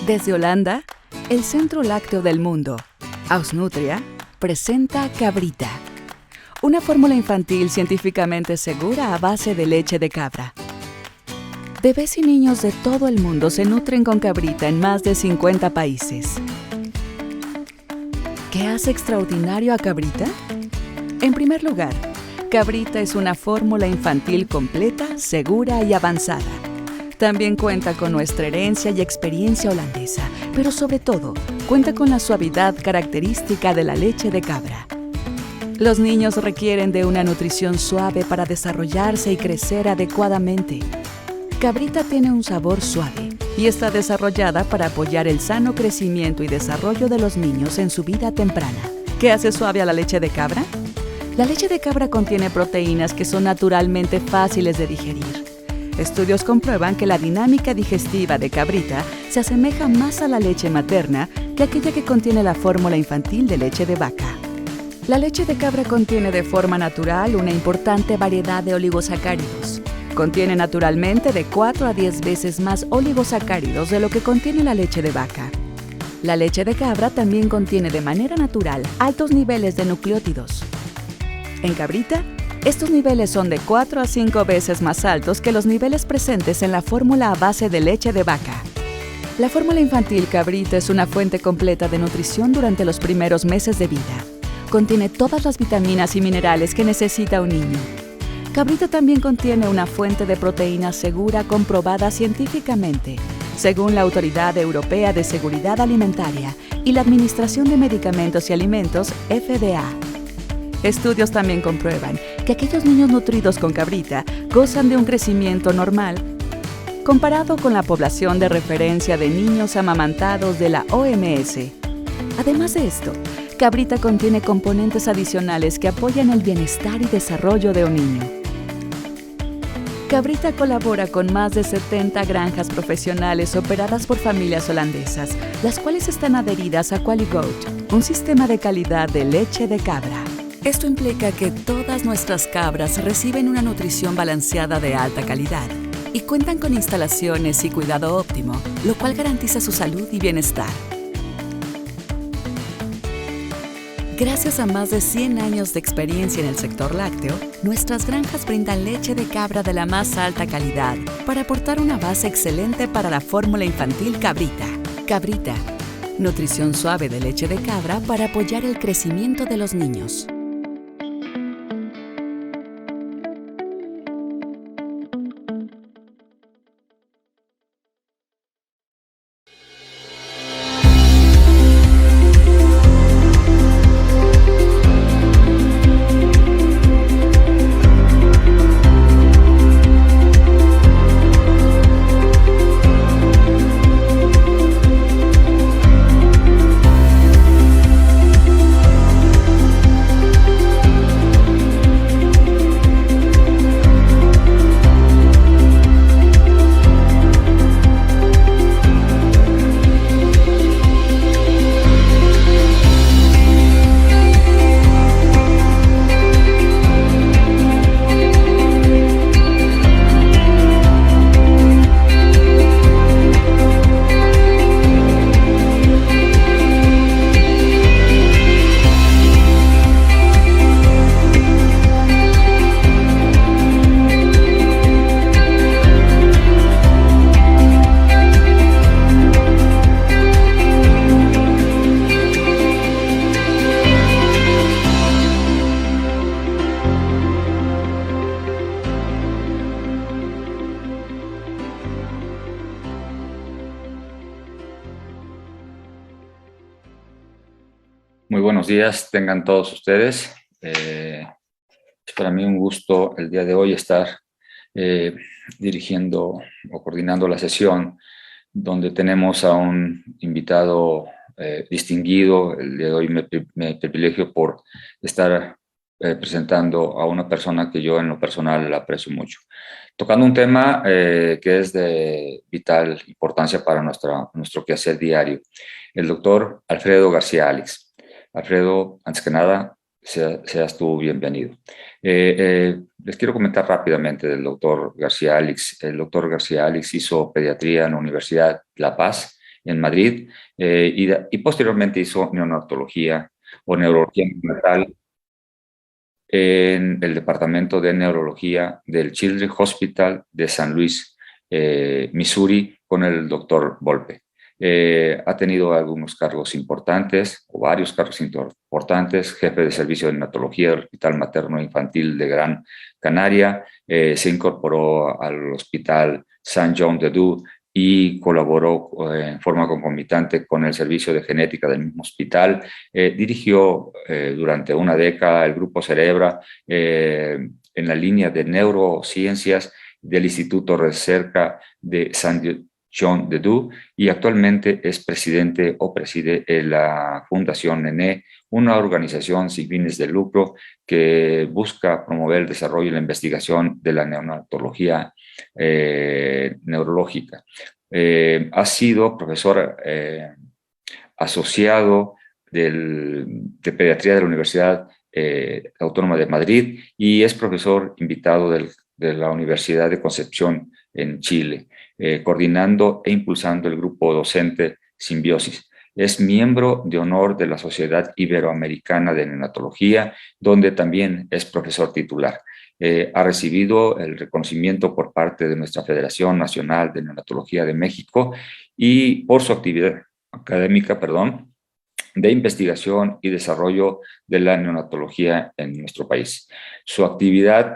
Desde Holanda, el centro lácteo del mundo, Ausnutria, presenta Cabrita, una fórmula infantil científicamente segura a base de leche de cabra. Bebés y niños de todo el mundo se nutren con Cabrita en más de 50 países. ¿Qué hace extraordinario a Cabrita? En primer lugar, Cabrita es una fórmula infantil completa, segura y avanzada. También cuenta con nuestra herencia y experiencia holandesa, pero sobre todo, cuenta con la suavidad característica de la leche de cabra. Los niños requieren de una nutrición suave para desarrollarse y crecer adecuadamente. Cabrita tiene un sabor suave y está desarrollada para apoyar el sano crecimiento y desarrollo de los niños en su vida temprana. ¿Qué hace suave a la leche de cabra? La leche de cabra contiene proteínas que son naturalmente fáciles de digerir. Estudios comprueban que la dinámica digestiva de Cabrita se asemeja más a la leche materna que aquella que contiene la fórmula infantil de leche de vaca. La leche de cabra contiene de forma natural una importante variedad de oligosacáridos. Contiene naturalmente de 4 a 10 veces más oligosacáridos de lo que contiene la leche de vaca. La leche de cabra también contiene de manera natural altos niveles de nucleótidos. En Cabrita, estos niveles son de 4 a 5 veces más altos que los niveles presentes en la fórmula a base de leche de vaca. La fórmula infantil Cabrita es una fuente completa de nutrición durante los primeros meses de vida. Contiene todas las vitaminas y minerales que necesita un niño. Cabrita también contiene una fuente de proteína segura comprobada científicamente, según la Autoridad Europea de Seguridad Alimentaria y la Administración de Medicamentos y Alimentos, FDA. Estudios también comprueban que aquellos niños nutridos con Cabrita gozan de un crecimiento normal comparado con la población de referencia de niños amamantados de la OMS. Además de esto, Cabrita contiene componentes adicionales que apoyan el bienestar y desarrollo de un niño. Cabrita colabora con más de 70 granjas profesionales operadas por familias holandesas, las cuales están adheridas a QualiGoat, un sistema de calidad de leche de cabra. Esto implica que todas nuestras cabras reciben una nutrición balanceada de alta calidad y cuentan con instalaciones y cuidado óptimo, lo cual garantiza su salud y bienestar. Gracias a más de 100 años de experiencia en el sector lácteo, nuestras granjas brindan leche de cabra de la más alta calidad para aportar una base excelente para la fórmula infantil Cabrita. Cabrita, nutrición suave de leche de cabra para apoyar el crecimiento de los niños. Muy buenos días, tengan todos ustedes. Es para mí un gusto el día de hoy estar dirigiendo o coordinando la sesión donde tenemos a un invitado distinguido. El día de hoy me privilegio por estar presentando a una persona que yo en lo personal la aprecio mucho. Tocando un tema que es de vital importancia para nuestro quehacer diario, el doctor Alfredo García Alix. Alfredo, antes que nada, seas tú bienvenido. Les quiero comentar rápidamente del doctor García Alix. El doctor García Alix hizo pediatría en la Universidad La Paz en Madrid, y posteriormente hizo neonatología o neurología neonatal en el Departamento de Neurología del Children's Hospital de San Luis, Missouri, con el doctor Volpe. Ha tenido algunos cargos importantes, o varios cargos importantes: jefe de servicio de neonatología del Hospital Materno Infantil de Gran Canaria, se incorporó al Hospital Saint John de Dieu y colaboró en forma concomitante con el servicio de genética del mismo hospital. Dirigió durante una década el Grupo Cerebra en la línea de neurociencias del Instituto Recerca de Saint John de Dieu, y actualmente es presidente o preside la Fundación NENE, una organización sin fines de lucro que busca promover el desarrollo y la investigación de la neonatología neurológica. Ha sido profesor asociado de pediatría de la Universidad Autónoma de Madrid, y es profesor invitado de la Universidad de Concepción en Chile, coordinando e impulsando el grupo docente Simbiosis. Es miembro de honor de la Sociedad Iberoamericana de Neonatología, donde también es profesor titular. Ha recibido el reconocimiento por parte de nuestra Federación Nacional de Neonatología de México y por su actividad académica, de investigación y desarrollo de la neonatología en nuestro país. Su actividad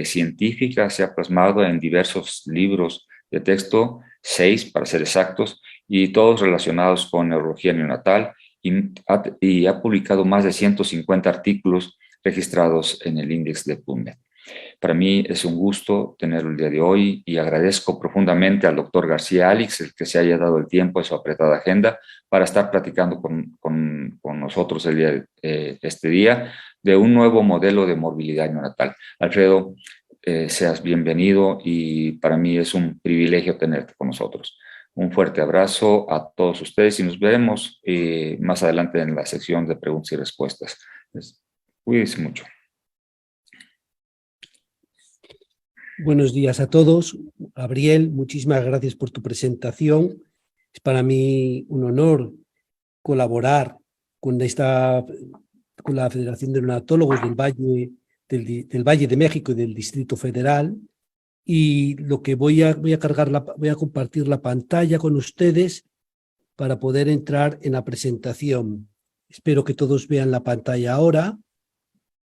científica se ha plasmado en diversos libros de texto, 6 para ser exactos, y todos relacionados con neurología neonatal, y ha publicado más de 150 artículos registrados en el índice de PubMed. Para mí es un gusto tenerlo el día de hoy, y agradezco profundamente al doctor García Alix el que se haya dado el tiempo de su apretada agenda para estar platicando con nosotros este día de un nuevo modelo de morbilidad neonatal. Alfredo, seas bienvenido, y para mí es un privilegio tenerte con nosotros. Un fuerte abrazo a todos ustedes, y nos veremos más adelante en la sección de preguntas y respuestas. Cuídense mucho. Buenos días a todos. Gabriel, muchísimas gracias por tu presentación. Es para mí un honor colaborar con la Federación de Neonatólogos del Valle de México y del Distrito Federal. Y lo que voy a compartir la pantalla con ustedes para poder entrar en la presentación. Espero que todos vean la pantalla ahora.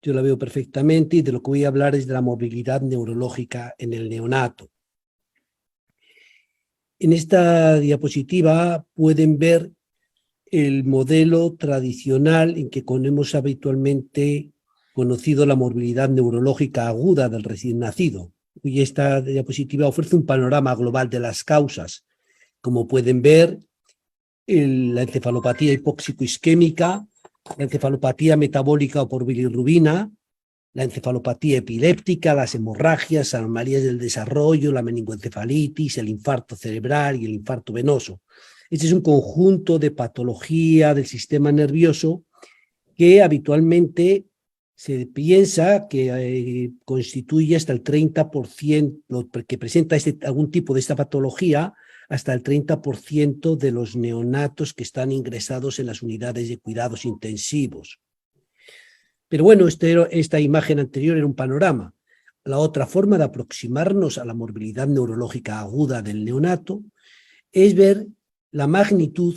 Yo la veo perfectamente, y de lo que voy a hablar es de la movilidad neurológica en el neonato. En esta diapositiva pueden ver el modelo tradicional en que hemos habitualmente conocido la morbilidad neurológica aguda del recién nacido. Y esta diapositiva ofrece un panorama global de las causas. Como pueden ver, la encefalopatía hipóxico-isquémica, la encefalopatía metabólica o por bilirrubina, la encefalopatía epiléptica, las hemorragias, anomalías del desarrollo, la meningoencefalitis, el infarto cerebral y el infarto venoso. Este es un conjunto de patología del sistema nervioso que habitualmente se piensa que constituye hasta el 30%, que presenta algún tipo de esta patología, hasta el 30% de los neonatos que están ingresados en las unidades de cuidados intensivos. Pero bueno, esta imagen anterior era un panorama. La otra forma de aproximarnos a la morbilidad neurológica aguda del neonato es ver la magnitud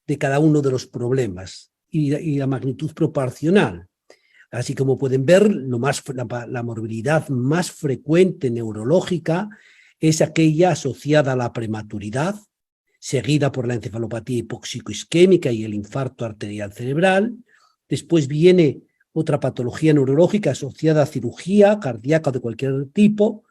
de cada uno de los problemas y la magnitud proporcional. Así como pueden ver, la morbilidad más frecuente neurológica es aquella asociada a la prematuridad, seguida por la encefalopatía hipóxico-isquémica y el infarto arterial cerebral. Después viene otra patología neurológica asociada a cirugía cardíaca de cualquier tipo.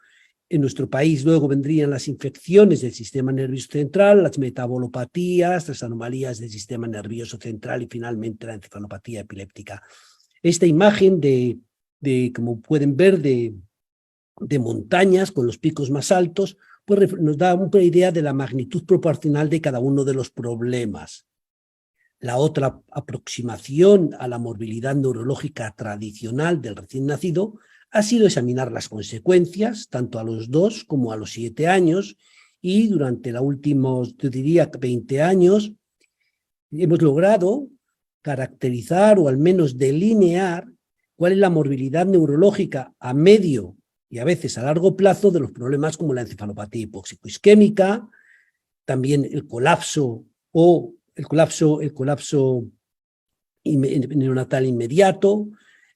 En nuestro país luego vendrían las infecciones del sistema nervioso central, las metabolopatías, las anomalías del sistema nervioso central y finalmente la encefalopatía epiléptica. Esta imagen como pueden ver, de montañas con los picos más altos, pues nos da una idea de la magnitud proporcional de cada uno de los problemas. La otra aproximación a la morbilidad neurológica tradicional del recién nacido ha sido examinar las consecuencias, tanto a los 2 como a los 7 años, y durante los últimos, yo diría, 20 años, hemos logrado caracterizar o al menos delinear cuál es la morbilidad neurológica a medio y a veces a largo plazo de los problemas como la encefalopatía hipóxico-isquémica, también el colapso neonatal inmediato,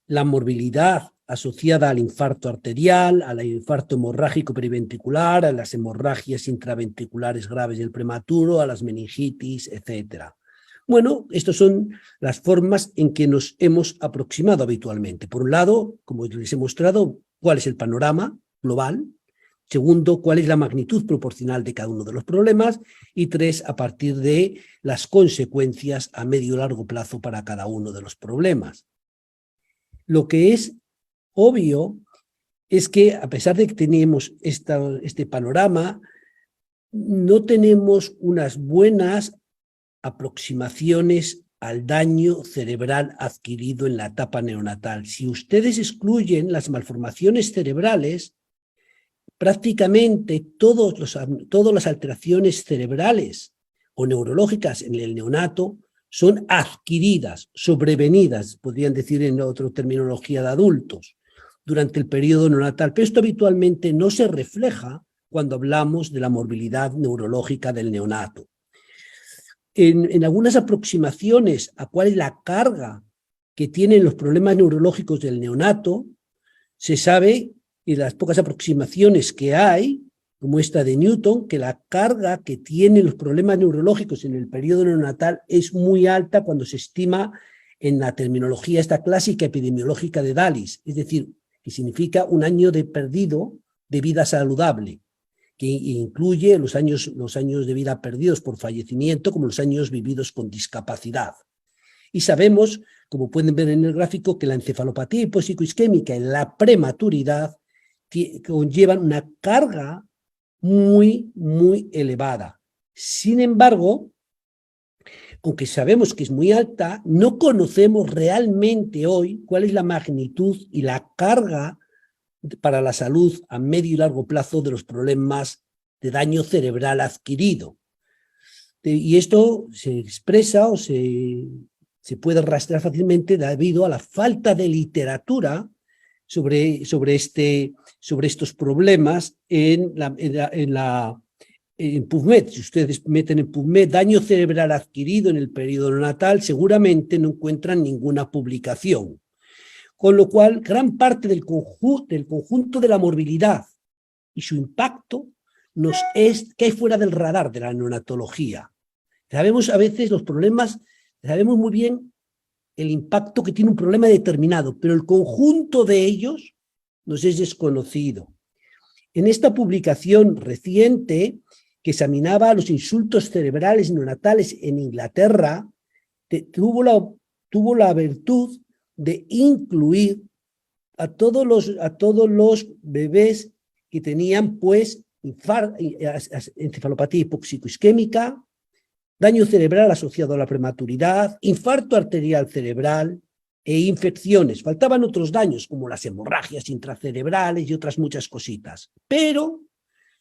la morbilidad asociada al infarto arterial, al infarto hemorrágico periventricular, a las hemorragias intraventriculares graves del prematuro, a las meningitis, etc. Bueno, estas son las formas en que nos hemos aproximado habitualmente. Por un lado, como les he mostrado, cuál es el panorama global. Segundo, cuál es la magnitud proporcional de cada uno de los problemas. Y tres, a partir de las consecuencias a medio y largo plazo para cada uno de los problemas. Lo que es obvio es que, a pesar de que tenemos este panorama, no tenemos unas buenas aproximaciones al daño cerebral adquirido en la etapa neonatal. Si ustedes excluyen las malformaciones cerebrales, prácticamente todas las alteraciones cerebrales o neurológicas en el neonato son adquiridas, sobrevenidas, podrían decir en otra terminología de adultos, durante el periodo neonatal. Pero esto habitualmente no se refleja cuando hablamos de la morbilidad neurológica del neonato. En algunas aproximaciones a cuál es la carga que tienen los problemas neurológicos del neonato, se sabe, y las pocas aproximaciones que hay, como esta de Newton, que la carga que tienen los problemas neurológicos en el periodo neonatal es muy alta cuando se estima en la terminología esta clásica epidemiológica de Dallis, es decir, que significa un año de perdido de vida saludable, que incluye los años de vida perdidos por fallecimiento como los años vividos con discapacidad. Y sabemos, como pueden ver en el gráfico, que la encefalopatía hipóxico-isquémica en la prematuridad conllevan una carga muy, muy elevada. Sin embargo, aunque sabemos que es muy alta, no conocemos realmente hoy cuál es la magnitud y la carga para la salud a medio y largo plazo de los problemas de daño cerebral adquirido. Y esto se expresa o se puede rastrear fácilmente debido a la falta de literatura sobre estos problemas en PubMed. Si ustedes meten en PubMed daño cerebral adquirido en el periodo neonatal, seguramente no encuentran ninguna publicación. Con lo cual, gran parte del conjunto de la morbilidad y su impacto cae fuera del radar de la neonatología. Sabemos a veces los problemas, sabemos muy bien el impacto que tiene un problema determinado, pero el conjunto de ellos nos es desconocido. En esta publicación reciente que examinaba los insultos cerebrales neonatales en Inglaterra, tuvo la virtud de incluir a todos los bebés que tenían pues encefalopatía hipóxico-isquémica, daño cerebral asociado a la prematuridad, infarto arterial cerebral e infecciones. Faltaban otros daños como las hemorragias intracerebrales y otras muchas cositas. Pero,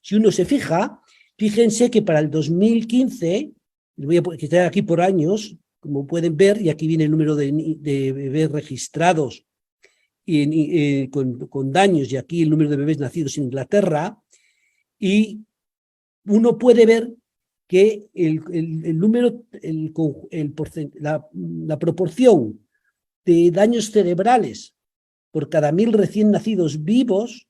si uno se fija, fíjense que para el 2015, voy a quitar aquí por años, como pueden ver, y aquí viene el número de bebés registrados con daños, y aquí el número de bebés nacidos en Inglaterra, y uno puede ver que la proporción de daños cerebrales por cada 1000 recién nacidos vivos,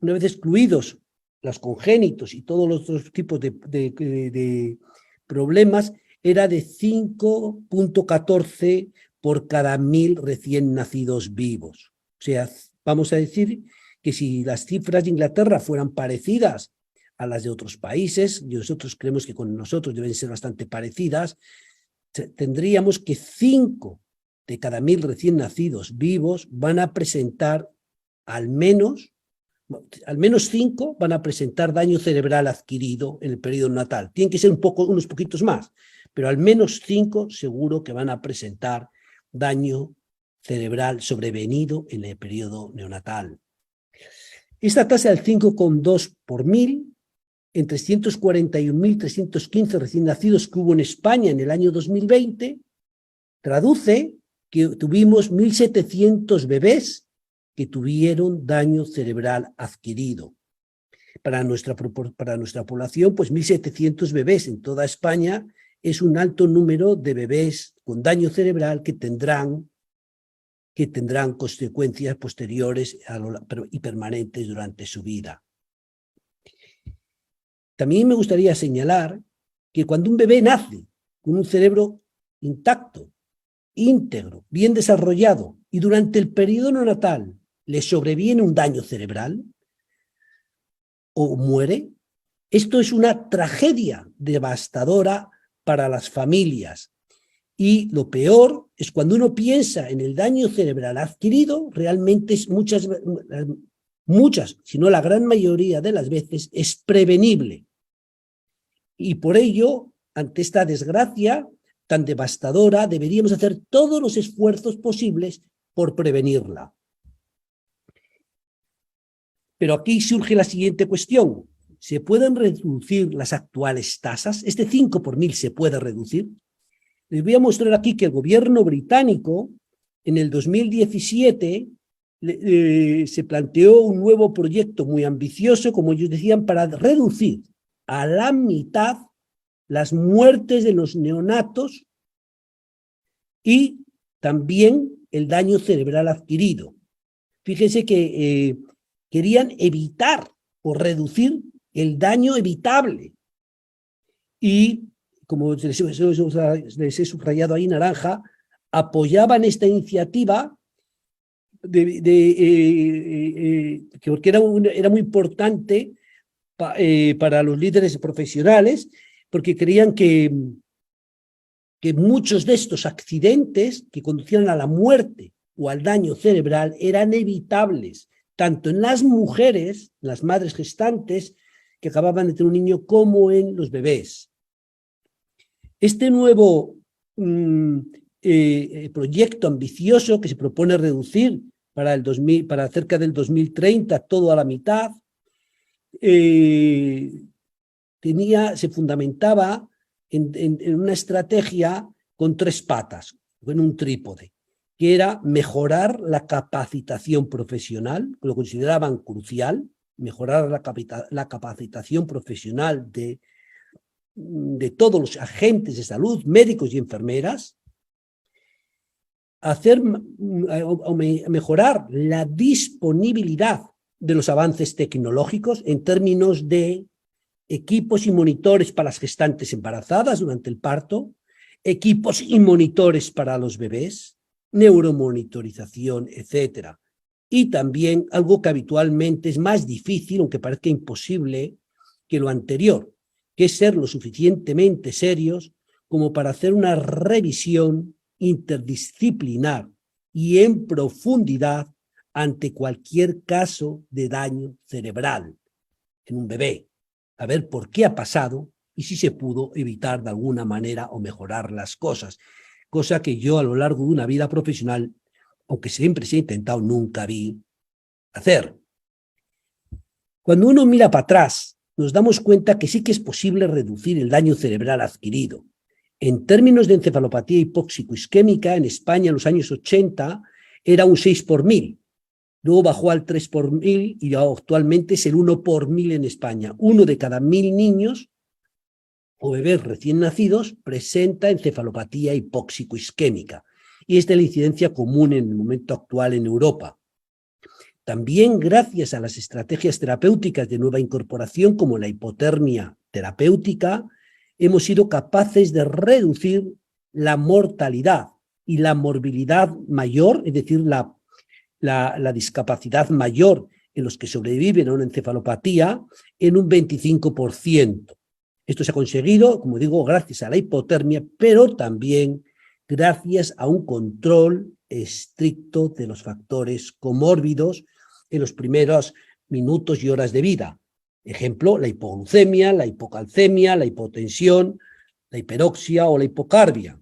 una vez excluidos los congénitos y todos los otros tipos de problemas, era de 5.14 por cada 1000 recién nacidos vivos. O sea, vamos a decir que si las cifras de Inglaterra fueran parecidas a las de otros países, y nosotros creemos que con nosotros deben ser bastante parecidas, tendríamos que 5 de cada 1000 recién nacidos vivos van a presentar al menos 5 van a presentar daño cerebral adquirido en el periodo natal. Tienen que ser unos poquitos más, pero al menos 5 seguro que van a presentar daño cerebral sobrevenido en el periodo neonatal. Esta tasa del 5,2 por 1000 en 341.315 recién nacidos que hubo en España en el año 2020, traduce que tuvimos 1.700 bebés que tuvieron daño cerebral adquirido. Para nuestra población, pues 1.700 bebés en toda España es un alto número de bebés con daño cerebral que tendrán consecuencias posteriores y permanentes durante su vida. También me gustaría señalar que cuando un bebé nace con un cerebro intacto, íntegro, bien desarrollado, y durante el periodo neonatal le sobreviene un daño cerebral o muere, esto es una tragedia devastadora para las familias. Y lo peor es cuando uno piensa en el daño cerebral adquirido, realmente es muchas, si no la gran mayoría de las veces, es prevenible. Y por ello, ante esta desgracia tan devastadora, deberíamos hacer todos los esfuerzos posibles por prevenirla. Pero aquí surge la siguiente cuestión. ¿Se pueden reducir las actuales tasas? ¿Este 5 por 1000 se puede reducir? Les voy a mostrar aquí que el gobierno británico en el 2017 se planteó un nuevo proyecto muy ambicioso, como ellos decían, para reducir a la mitad las muertes de los neonatos y también el daño cerebral adquirido. Fíjense que querían evitar o reducir el daño evitable. Y, como les he subrayado ahí naranja, apoyaban esta iniciativa porque era muy importante para los líderes profesionales, porque creían que muchos de estos accidentes que conducían a la muerte o al daño cerebral eran evitables, tanto en las mujeres, las madres gestantes que acababan de tener un niño, como en los bebés. Este nuevo proyecto ambicioso que se propone reducir para cerca del 2030 todo a la mitad, se fundamentaba en una estrategia con 3 patas, en un trípode, que era mejorar la capacitación profesional, que lo consideraban crucial, mejorar la capacitación profesional de todos los agentes de salud, médicos y enfermeras, mejorar la disponibilidad de los avances tecnológicos en términos de equipos y monitores para las gestantes embarazadas durante el parto, equipos y monitores para los bebés, neuromonitorización, etc. Y también algo que habitualmente es más difícil, aunque parezca imposible, que lo anterior, que es ser lo suficientemente serios como para hacer una revisión interdisciplinar y en profundidad ante cualquier caso de daño cerebral en un bebé, a ver por qué ha pasado y si se pudo evitar de alguna manera o mejorar las cosas, cosa que yo a lo largo de una vida profesional, aunque siempre se ha intentado, nunca vi hacer. Cuando uno mira para atrás, nos damos cuenta que sí que es posible reducir el daño cerebral adquirido. En términos de encefalopatía hipóxico-isquémica, en España en los años 80 era un 6 por 1000. Luego bajó al 3 por 1000 y actualmente es el 1 por 1000 en España. 1 de cada 1000 niños o bebés recién nacidos presenta encefalopatía hipóxico-isquémica. Y esta es la incidencia común en el momento actual en Europa. También gracias a las estrategias terapéuticas de nueva incorporación como la hipotermia terapéutica, hemos sido capaces de reducir la mortalidad y la morbilidad mayor, es decir, la discapacidad mayor en los que sobreviven a una encefalopatía en un 25%. Esto se ha conseguido, como digo, gracias a la hipotermia, pero también gracias a un control estricto de los factores comórbidos en los primeros minutos y horas de vida. Ejemplo, la hipoglucemia, la hipocalcemia, la hipotensión, la hiperoxia o la hipocarbia.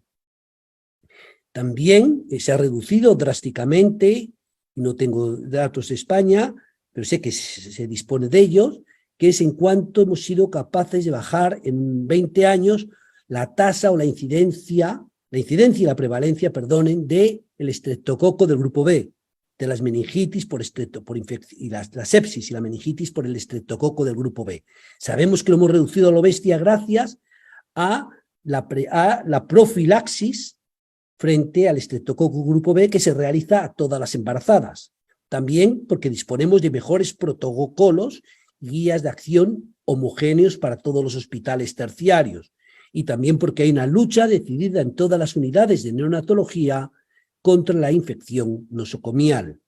También se ha reducido drásticamente, y no tengo datos de España, pero sé que se dispone de ellos, que es en cuanto hemos sido capaces de bajar en 20 años la tasa o la incidencia y la prevalencia, perdonen, del estreptococo del grupo B, de las meningitis y la sepsis y la meningitis por el estreptococo del grupo B. Sabemos que lo hemos reducido a lo bestia gracias a la profilaxis frente al estreptococo grupo B que se realiza a todas las embarazadas. También porque disponemos de mejores protocolos y guías de acción homogéneos para todos los hospitales terciarios. Y también porque hay una lucha decidida en todas las unidades de neonatología contra la infección nosocomial.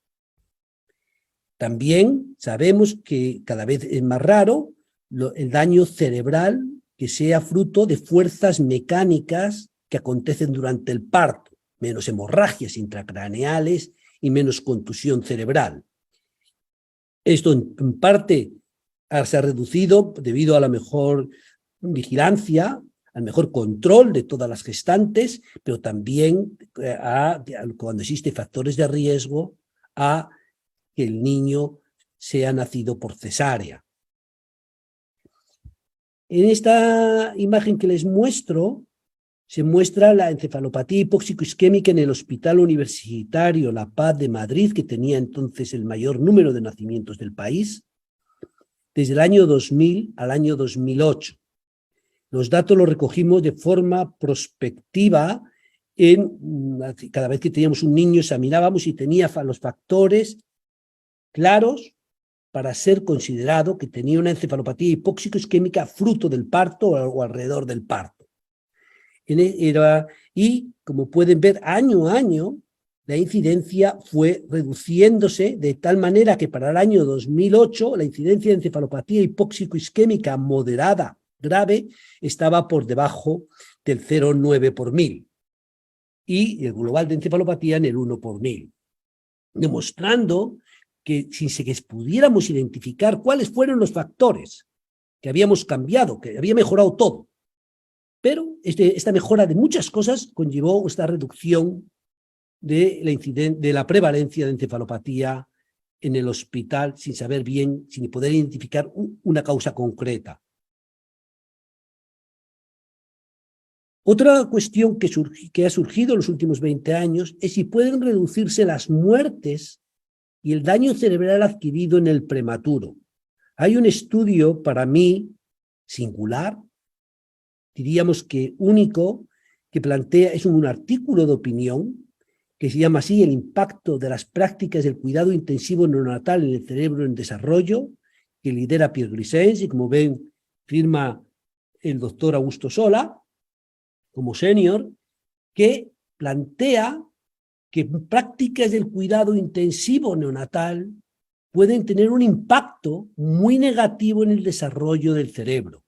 También sabemos que cada vez es más raro el daño cerebral que sea fruto de fuerzas mecánicas que acontecen durante el parto, menos hemorragias intracraneales y menos contusión cerebral. Esto en parte se ha reducido debido a la mejor vigilancia, al mejor control de todas las gestantes, pero también cuando existen factores de riesgo a que el niño sea nacido por cesárea. En esta imagen que les muestro, se muestra la encefalopatía hipóxico-isquémica en el Hospital Universitario La Paz de Madrid, que tenía entonces el mayor número de nacimientos del país, desde el año 2000 al año 2008. Los datos los recogimos de forma prospectiva. Cada vez que teníamos un niño examinábamos y tenía los factores claros para ser considerado que tenía una encefalopatía hipóxico-isquémica fruto del parto o alrededor del parto. Y como pueden ver, año a año, la incidencia fue reduciéndose de tal manera que para el año 2008 la incidencia de encefalopatía hipóxico-isquémica moderada grave estaba por debajo del 0,9 por mil y el global de encefalopatía en el 1 por mil, demostrando que si pudiéramos identificar cuáles fueron los factores que habíamos cambiado, que había mejorado todo, pero esta mejora de muchas cosas conllevó esta reducción de la prevalencia de encefalopatía en el hospital sin saber bien, sin poder identificar una causa concreta. Otra cuestión que ha surgido en los últimos 20 años es si pueden reducirse las muertes y el daño cerebral adquirido en el prematuro. Hay un estudio, para mí, singular, diríamos que único, que plantea, es un artículo de opinión, que se llama así, el impacto de las prácticas del cuidado intensivo neonatal en el cerebro en desarrollo, que lidera Pierre Glissens, y como ven, firma el doctor Augusto Sola, como senior, que plantea que prácticas del cuidado intensivo neonatal pueden tener un impacto muy negativo en el desarrollo del cerebro.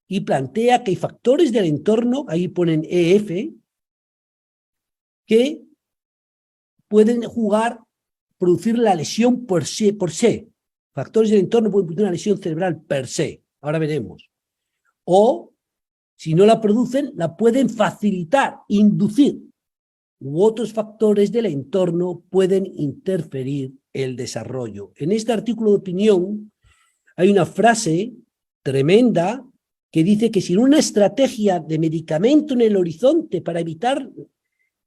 Y plantea que hay factores del entorno, ahí ponen EF, que pueden producir la lesión per se. Factores del entorno pueden producir una lesión cerebral per se. Ahora veremos. O, si no la producen, la pueden facilitar, inducir. U otros factores del entorno pueden interferir el desarrollo. En este artículo de opinión hay una frase tremenda que dice que sin una estrategia de medicamento en el horizonte para evitar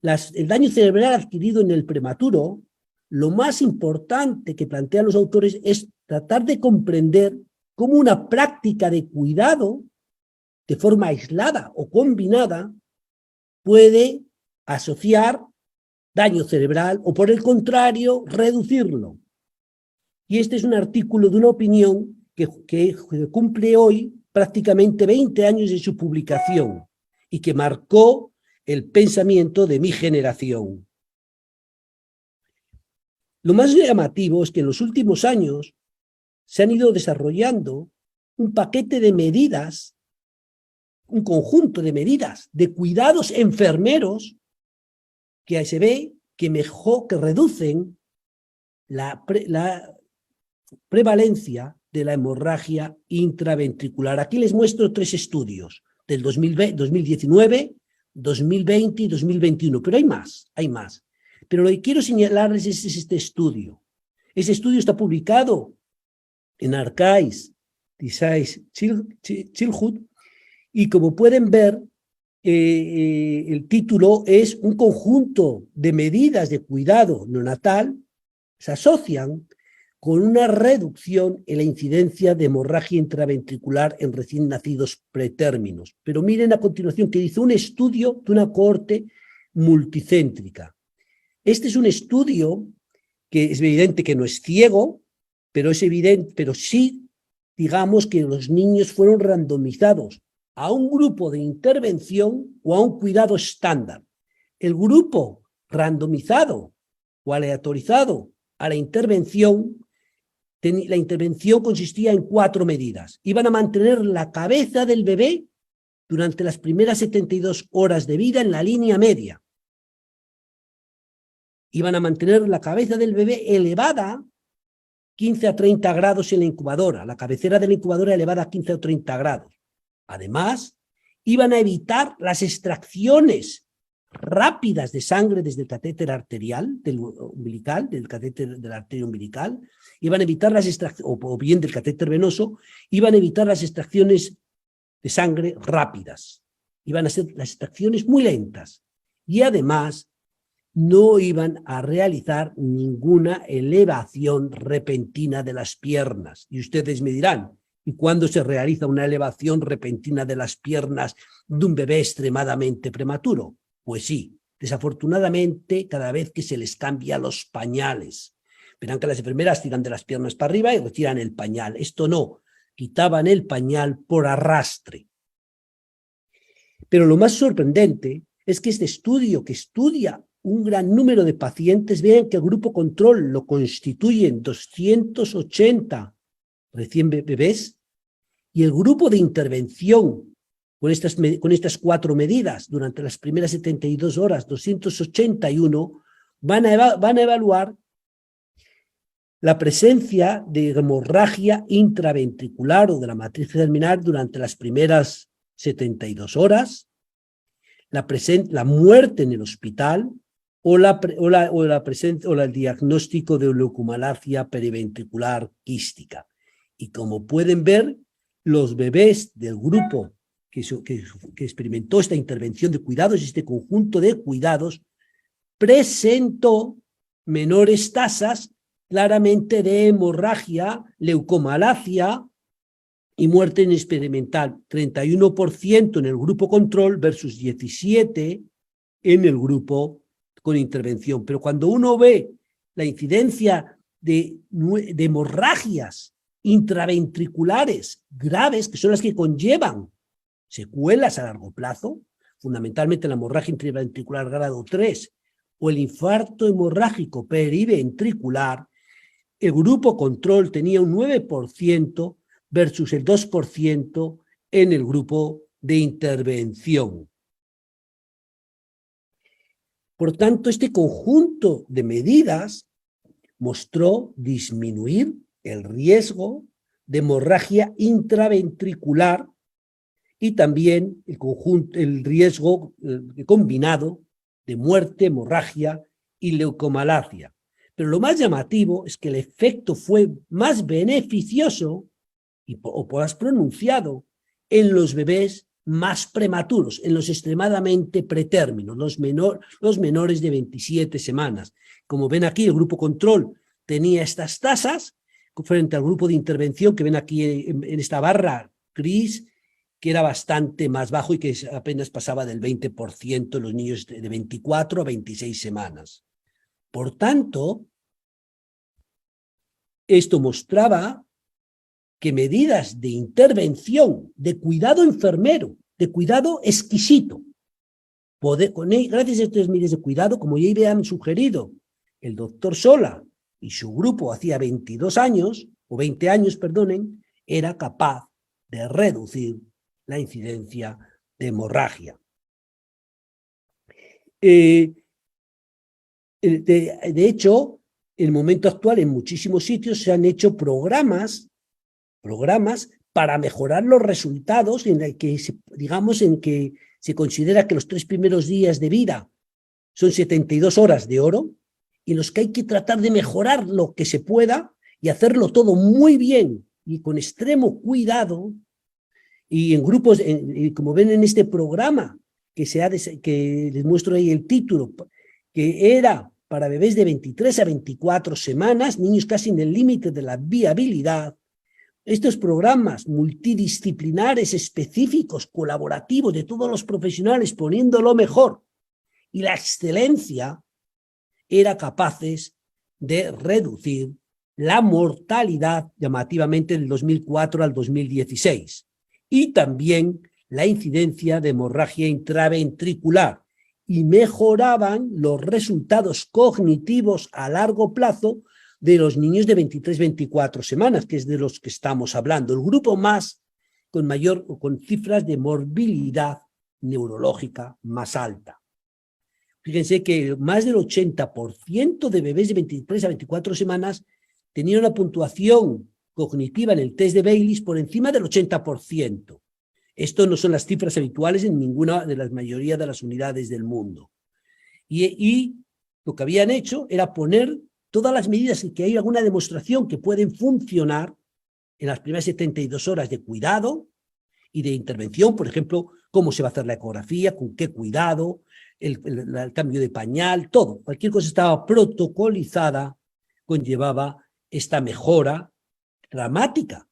el daño cerebral adquirido en el prematuro, lo más importante que plantean los autores es tratar de comprender cómo una práctica de cuidado de forma aislada o combinada puede asociar daño cerebral o, por el contrario, reducirlo. Y este es un artículo de una opinión que cumple hoy prácticamente 20 años de su publicación y que marcó el pensamiento de mi generación. Lo más llamativo es que en los últimos años se han ido desarrollando un paquete de medidas, un conjunto de medidas de cuidados enfermeros que se ve que reducen la prevalencia de la hemorragia intraventricular. Aquí les muestro 3 estudios del 2019, 2020 y 2021, pero hay más. Pero lo que quiero señalarles es este estudio. Ese estudio está publicado en Archives Childhood, y como pueden ver, el título es un conjunto de medidas de cuidado neonatal se asocian con una reducción en la incidencia de hemorragia intraventricular en recién nacidos pretérminos. Pero miren a continuación que hizo un estudio de una cohorte multicéntrica. Este es un estudio que es evidente que no es ciego, pero es evidente, pero sí, digamos que los niños fueron randomizados a un grupo de intervención o a un cuidado estándar. El grupo randomizado o aleatorizado a la intervención consistía en 4 medidas. Iban a mantener la cabeza del bebé durante las primeras 72 horas de vida en la línea media. Iban a mantener la cabeza del bebé elevada 15 a 30 grados en la incubadora, la cabecera de la incubadora elevada a 15 o 30 grados. Además, iban a evitar las extracciones rápidas de sangre desde el catéter arterial, del catéter de la arteria umbilical, iban a evitar las extracciones, o bien del catéter venoso, iban a evitar las extracciones de sangre rápidas. Iban a ser las extracciones muy lentas. Y además, no iban a realizar ninguna elevación repentina de las piernas. Y ustedes me dirán, ¿y cuándo se realiza una elevación repentina de las piernas de un bebé extremadamente prematuro? Pues sí, desafortunadamente cada vez que se les cambia los pañales. Verán que las enfermeras tiran de las piernas para arriba y retiran el pañal. Esto no, quitaban el pañal por arrastre. Pero lo más sorprendente es que este estudio, que estudia un gran número de pacientes, vean que el grupo control lo constituyen 280 recién bebés, y el grupo de intervención con estas 4 medidas durante las primeras 72 horas, 281, van a evaluar la presencia de hemorragia intraventricular o de la matriz germinal durante las primeras 72 horas, la muerte en el hospital o el diagnóstico de leucomalacia periventricular quística. Y como pueden ver, los bebés del grupo que experimentó esta intervención de cuidados, este conjunto de cuidados, presentó menores tasas claramente de hemorragia, leucomalacia y muerte inexperimental, 31% en el grupo control versus 17% en el grupo con intervención. Pero cuando uno ve la incidencia de hemorragias intraventriculares graves, que son las que conllevan secuelas a largo plazo, fundamentalmente la hemorragia intraventricular grado 3 o el infarto hemorrágico periventricular, el grupo control tenía un 9% versus el 2% en el grupo de intervención. Por tanto, este conjunto de medidas mostró disminuir el riesgo de hemorragia intraventricular y también el riesgo combinado de muerte, hemorragia y leucomalacia. Pero lo más llamativo es que el efecto fue más beneficioso o más pronunciado en los bebés más prematuros, en los extremadamente pretérminos, los menores de 27 semanas. Como ven aquí, el grupo control tenía estas tasas frente al grupo de intervención que ven aquí en esta barra gris, que era bastante más bajo y que apenas pasaba del 20% en los niños de 24 a 26 semanas. Por tanto, esto mostraba que medidas de intervención, de cuidado enfermero, de cuidado exquisito, gracias a estas medidas de cuidado, como ya habían sugerido el doctor Sola y su grupo hacía 22 años, o 20 años, perdonen, era capaz de reducir la incidencia de hemorragia. De hecho, en el momento actual, en muchísimos sitios se han hecho programas para mejorar los resultados en el que, en que se considera que los 3 primeros días de vida son 72 horas de oro, y en los que hay que tratar de mejorar lo que se pueda y hacerlo todo muy bien y con extremo cuidado, y en grupos, como ven en este programa, que les muestro ahí el título, que era para bebés de 23 a 24 semanas, niños casi en el límite de la viabilidad. Estos programas multidisciplinares específicos, colaborativos de todos los profesionales poniendo lo mejor y la excelencia, eran capaces de reducir la mortalidad llamativamente del 2004 al 2016 y también la incidencia de hemorragia intraventricular, y mejoraban los resultados cognitivos a largo plazo de los niños de 23-24 semanas, que es de los que estamos hablando, el grupo más con cifras de morbilidad neurológica más alta. Fíjense que más del 80% de bebés de 23 a 24 semanas tenían una puntuación cognitiva en el test de Baylis por encima del 80%. Esto no son las cifras habituales en ninguna de las mayoría de las unidades del mundo. Y lo que habían hecho era poner todas las medidas en que hay alguna demostración que pueden funcionar en las primeras 72 horas de cuidado y de intervención, por ejemplo, cómo se va a hacer la ecografía, con qué cuidado, el cambio de pañal, todo. Cualquier cosa estaba protocolizada, conllevaba esta mejora dramática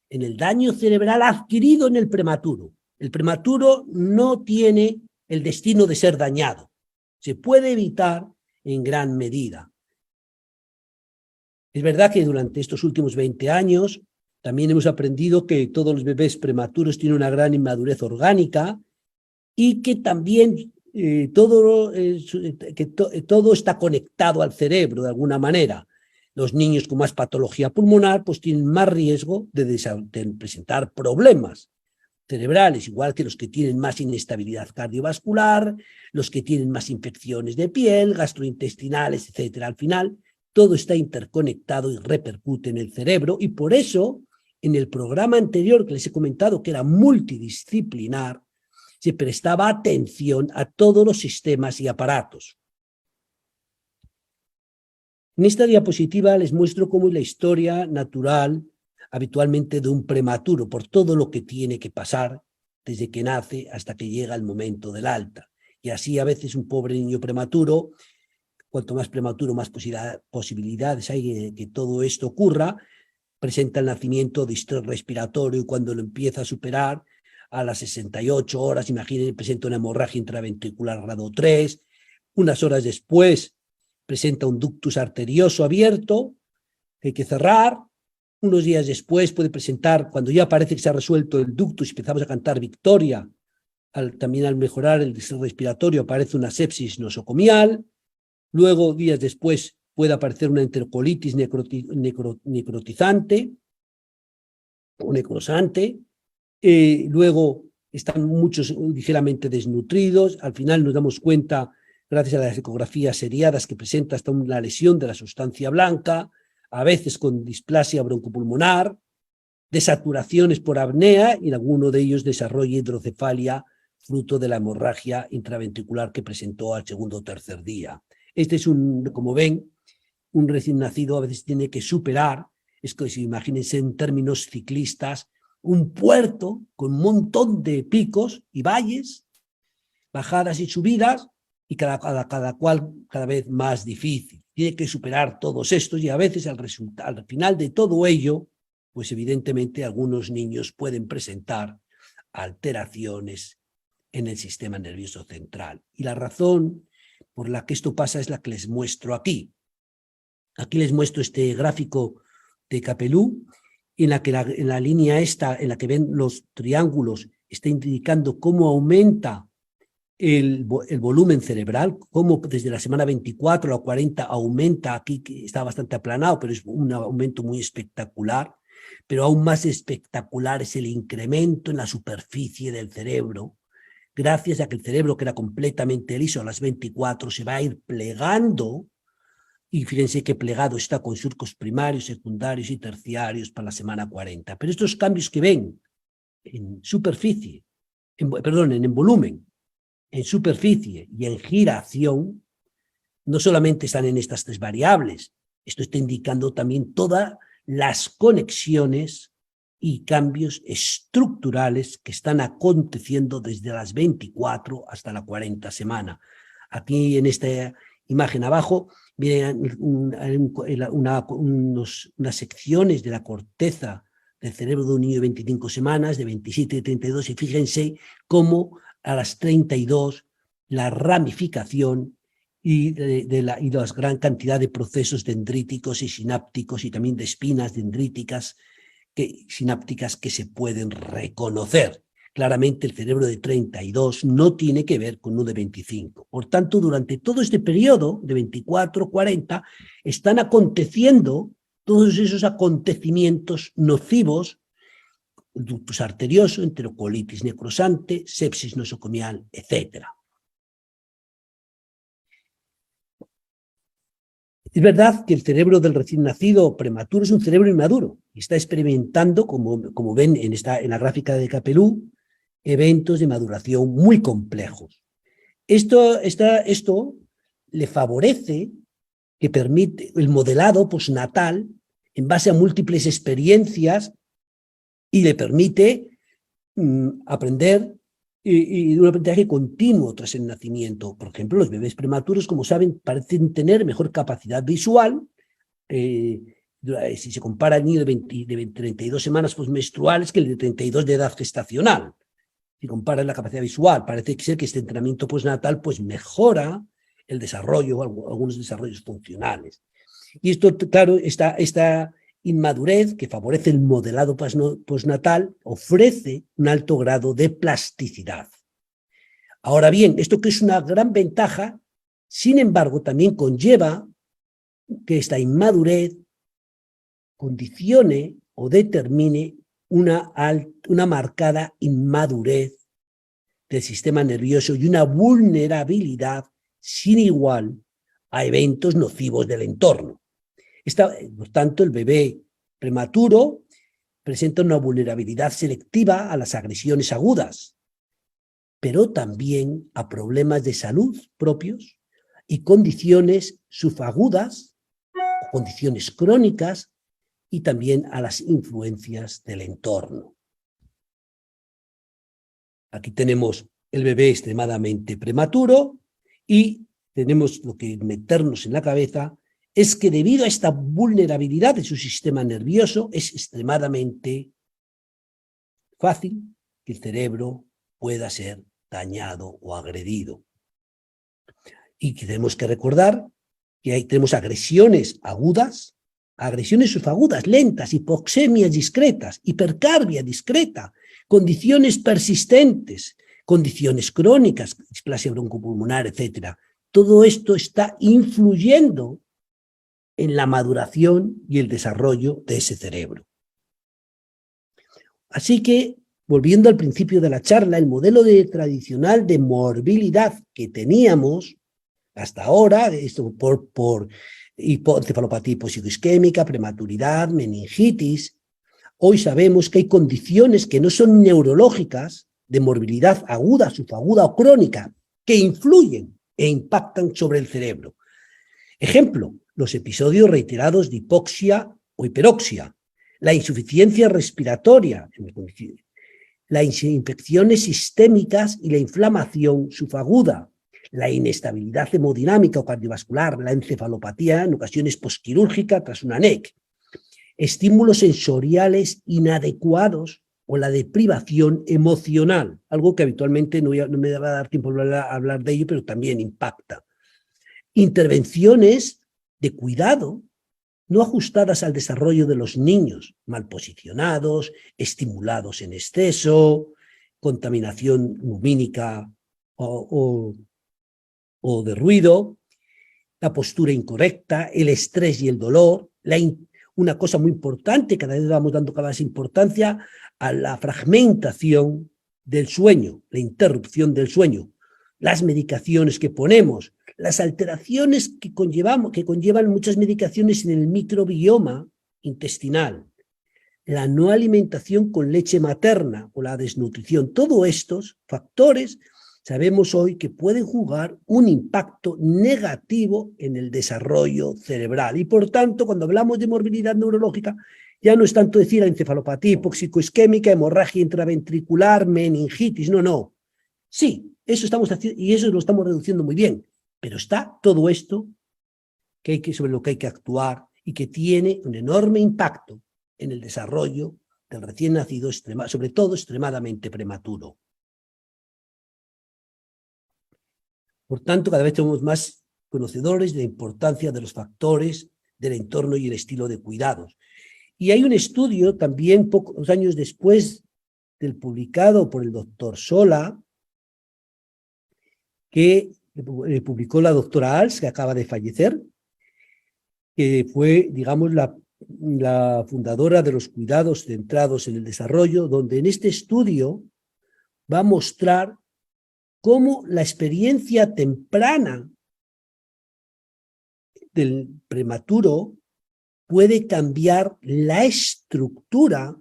en el daño cerebral adquirido en el prematuro. El prematuro no tiene el destino de ser dañado. Se puede evitar en gran medida. Es verdad que durante estos últimos 20 años también hemos aprendido que todos los bebés prematuros tienen una gran inmadurez orgánica y que también todo está conectado al cerebro de alguna manera. Los niños con más patología pulmonar pues tienen más riesgo de presentar problemas cerebrales, igual que los que tienen más inestabilidad cardiovascular, los que tienen más infecciones de piel, gastrointestinales, etcétera. Al final, todo está interconectado y repercute en el cerebro, y por eso, en el programa anterior que les he comentado, que era multidisciplinar, se prestaba atención a todos los sistemas y aparatos. En esta diapositiva les muestro cómo es la historia natural habitualmente de un prematuro, por todo lo que tiene que pasar desde que nace hasta que llega el momento del alta. Y así a veces un pobre niño prematuro, cuanto más prematuro, más posibilidades hay de que todo esto ocurra, presenta el nacimiento de estrés respiratorio, y cuando lo empieza a superar, a las 68 horas, imaginen, presenta una hemorragia intraventricular grado 3, unas horas después presenta un ductus arterioso abierto, que hay que cerrar. Unos días después puede presentar, cuando ya parece que se ha resuelto el ductus y empezamos a cantar victoria, también al mejorar el estrés respiratorio aparece una sepsis nosocomial. Luego, días después, puede aparecer una enterocolitis necrotizante o necrosante. Luego están muchos ligeramente desnutridos. Al final nos damos cuenta, gracias a las ecografías seriadas, que presenta hasta una lesión de la sustancia blanca, a veces con displasia broncopulmonar, desaturaciones por apnea, y en alguno de ellos desarrolla hidrocefalia fruto de la hemorragia intraventricular que presentó al segundo o tercer día. Este es como ven, un recién nacido a veces tiene que superar, es que si imagínense en términos ciclistas, un puerto con un montón de picos y valles, bajadas y subidas, y cada cual cada vez más difícil. Tiene que superar todos estos, y a veces al final de todo ello, pues evidentemente algunos niños pueden presentar alteraciones en el sistema nervioso central. Y la razón por la que esto pasa es la que les muestro aquí. Aquí les muestro este gráfico de Capelú, en la que en la línea esta, en la que ven los triángulos, está indicando cómo aumenta el volumen cerebral, cómo desde la semana 24 a la 40 aumenta. Aquí, que está bastante aplanado, pero es un aumento muy espectacular. Pero aún más espectacular es el incremento en la superficie del cerebro, gracias a que el cerebro, que era completamente liso a las 24, se va a ir plegando, y fíjense que plegado está con surcos primarios, secundarios y terciarios para la semana 40. Pero estos cambios que ven en superficie, en volumen, en superficie y en giración, no solamente están en estas tres variables, esto está indicando también toda las conexiones y cambios estructurales que están aconteciendo desde las 24 hasta la 40 semana. Aquí en esta imagen abajo vienen unas secciones de la corteza del cerebro de un niño de 25 semanas, de 27 y 32, y fíjense cómo a las 32 la ramificación y la gran cantidad de procesos dendríticos y sinápticos y también de espinas dendríticas sinápticas que se pueden reconocer. Claramente el cerebro de 32 no tiene que ver con uno de 25. Por tanto, durante todo este periodo de 24-40 están aconteciendo todos esos acontecimientos nocivos, ductus arterioso, enterocolitis necrosante, sepsis nosocomial, etc. Es verdad que el cerebro del recién nacido prematuro es un cerebro inmaduro y está experimentando, como ven en la gráfica de Capelú, eventos de maduración muy complejos. Esto le favorece, que permite el modelado postnatal en base a múltiples experiencias y le permite aprender y un aprendizaje continuo tras el nacimiento. Por ejemplo, los bebés prematuros, como saben, parecen tener mejor capacidad visual. Si se compara el niño de 32 semanas postmenstruales que el de 32 de edad gestacional. Si comparan la capacidad visual, parece ser que este entrenamiento postnatal pues mejora el desarrollo, algunos desarrollos funcionales. Y esto, claro, esta inmadurez que favorece el modelado postnatal ofrece un alto grado de plasticidad. Ahora bien, esto que es una gran ventaja, sin embargo, también conlleva que esta inmadurez condicione o determine una marcada inmadurez del sistema nervioso y una vulnerabilidad sin igual a eventos nocivos del entorno. Por tanto, el bebé prematuro presenta una vulnerabilidad selectiva a las agresiones agudas, pero también a problemas de salud propios y condiciones subagudas, condiciones crónicas, y también a las influencias del entorno. Aquí tenemos el bebé extremadamente prematuro y tenemos lo que meternos en la cabeza es que debido a esta vulnerabilidad de su sistema nervioso es extremadamente fácil que el cerebro pueda ser dañado o agredido. Y tenemos que recordar que tenemos agresiones agudas, agresiones subagudas, lentas, hipoxemias discretas, hipercarbia discreta, condiciones persistentes, condiciones crónicas, displasia broncopulmonar, etc. Todo esto está influyendo en la maduración y el desarrollo de ese cerebro. Así que, volviendo al principio de la charla, el modelo tradicional de morbilidad que teníamos hasta ahora, esto por encefalopatía hiposisquémica, prematuridad, meningitis, hoy sabemos que hay condiciones que no son neurológicas, de morbilidad aguda, subaguda o crónica, que influyen e impactan sobre el cerebro. Ejemplo, los episodios reiterados de hipoxia o hiperoxia, la insuficiencia respiratoria, las infecciones sistémicas y la inflamación subaguda, la inestabilidad hemodinámica o cardiovascular, la encefalopatía en ocasiones posquirúrgica tras una NEC, estímulos sensoriales inadecuados o la deprivación emocional, algo que habitualmente no me va a dar tiempo a hablar de ello, pero también impacta. Intervenciones de cuidado no ajustadas al desarrollo de los niños, mal posicionados, estimulados en exceso, contaminación lumínica o de ruido, la postura incorrecta, el estrés y el dolor, una cosa muy importante, cada vez vamos dando cada vez importancia a la fragmentación del sueño, la interrupción del sueño, las medicaciones que ponemos, las alteraciones que conllevan muchas medicaciones en el microbioma intestinal, la no alimentación con leche materna o la desnutrición, todos estos factores sabemos hoy que pueden jugar un impacto negativo en el desarrollo cerebral. Y por tanto, cuando hablamos de morbilidad neurológica, ya no es tanto decir encefalopatía hipoxicoisquémica, hemorragia intraventricular, meningitis, no. Sí, eso estamos haciendo y eso lo estamos reduciendo muy bien, pero está todo esto sobre lo que hay que actuar y que tiene un enorme impacto en el desarrollo del recién nacido, sobre todo extremadamente prematuro. Por tanto, cada vez somos más conocedores de la importancia de los factores del entorno y el estilo de cuidados. Y hay un estudio también pocos años después del publicado por el doctor Sola, que publicó la doctora Als, que acaba de fallecer, que fue, digamos, la fundadora de los cuidados centrados en el desarrollo, donde en este estudio va a mostrar cómo la experiencia temprana del prematuro puede cambiar la estructura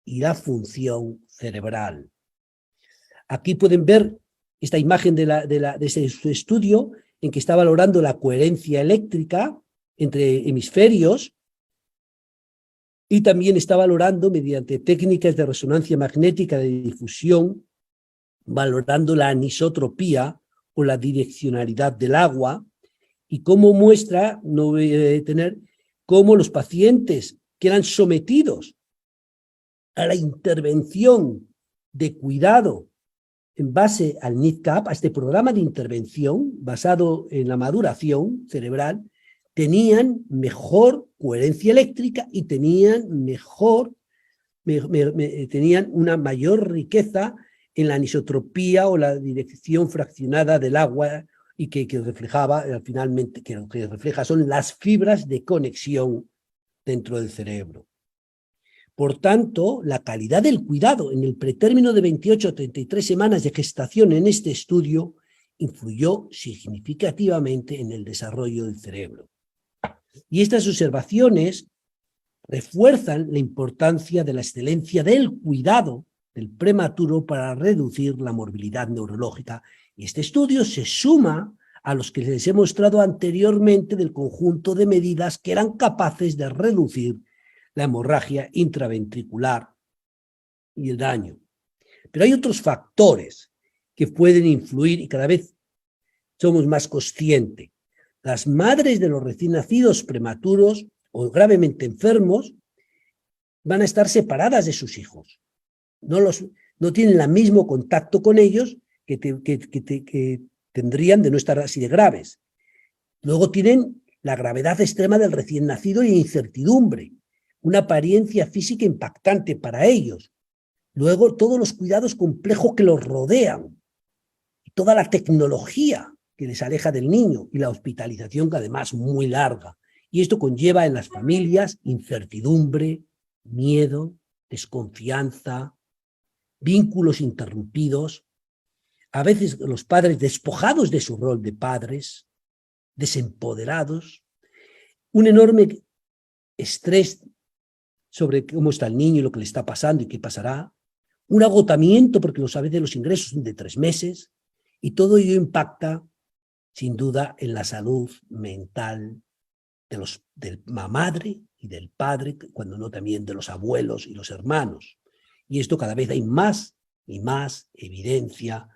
y la función cerebral. Aquí pueden ver esta imagen de ese estudio en que está valorando la coherencia eléctrica entre hemisferios y también está valorando mediante técnicas de resonancia magnética de difusión, valorando la anisotropía o la direccionalidad del agua, y cómo muestra, no voy a detener, cómo los pacientes que eran sometidos a la intervención de cuidado en base al NIDCAP, a este programa de intervención basado en la maduración cerebral, tenían mejor coherencia eléctrica y tenían tenían una mayor riqueza en la anisotropía o la dirección fraccionada del agua y que reflejaba, finalmente, que lo que refleja son las fibras de conexión dentro del cerebro. Por tanto, la calidad del cuidado en el pretérmino de 28 a 33 semanas de gestación en este estudio influyó significativamente en el desarrollo del cerebro. Y estas observaciones refuerzan la importancia de la excelencia del cuidado del prematuro para reducir la morbilidad neurológica. Y este estudio se suma a los que les he mostrado anteriormente del conjunto de medidas que eran capaces de reducir la hemorragia intraventricular y el daño. Pero hay otros factores que pueden influir y cada vez somos más conscientes. Las madres de los recién nacidos prematuros o gravemente enfermos van a estar separadas de sus hijos. No tienen el mismo contacto con ellos que tendrían de no estar así de graves. Luego tienen la gravedad extrema del recién nacido y incertidumbre, una apariencia física impactante para ellos. Luego todos los cuidados complejos que los rodean, toda la tecnología que les aleja del niño y la hospitalización que además muy larga. Y esto conlleva en las familias incertidumbre, miedo, desconfianza, vínculos interrumpidos, a veces los padres despojados de su rol de padres, desempoderados, un enorme estrés sobre cómo está el niño y lo que le está pasando y qué pasará, un agotamiento porque a veces los ingresos son de 3 meses, y todo ello impacta sin duda en la salud mental de la madre y del padre, cuando no también de los abuelos y los hermanos. Y esto cada vez hay más y más evidencia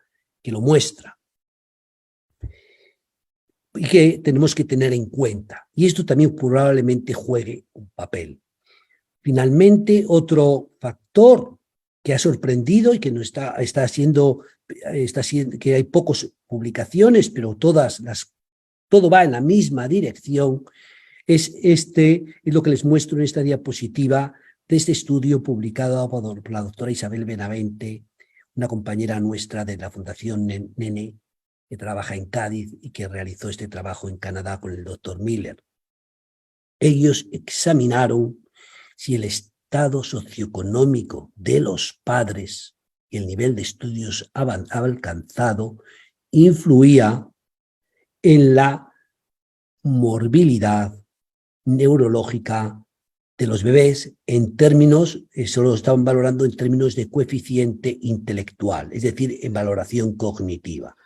que lo muestra y que tenemos que tener en cuenta. Y esto también probablemente juegue un papel. Finalmente, otro factor que ha sorprendido y que no está haciendo, que hay pocas publicaciones, pero todo va en la misma dirección, es lo que les muestro en esta diapositiva de este estudio publicado por la doctora Isabel Benavente, una compañera nuestra de la Fundación Nene, que trabaja en Cádiz y que realizó este trabajo en Canadá con el doctor Miller. Ellos examinaron si el estado socioeconómico de los padres y el nivel de estudios alcanzado influía en la morbilidad neurológica de los bebés en términos, eso lo estaban valorando en términos de coeficiente intelectual, es decir, en valoración cognitiva.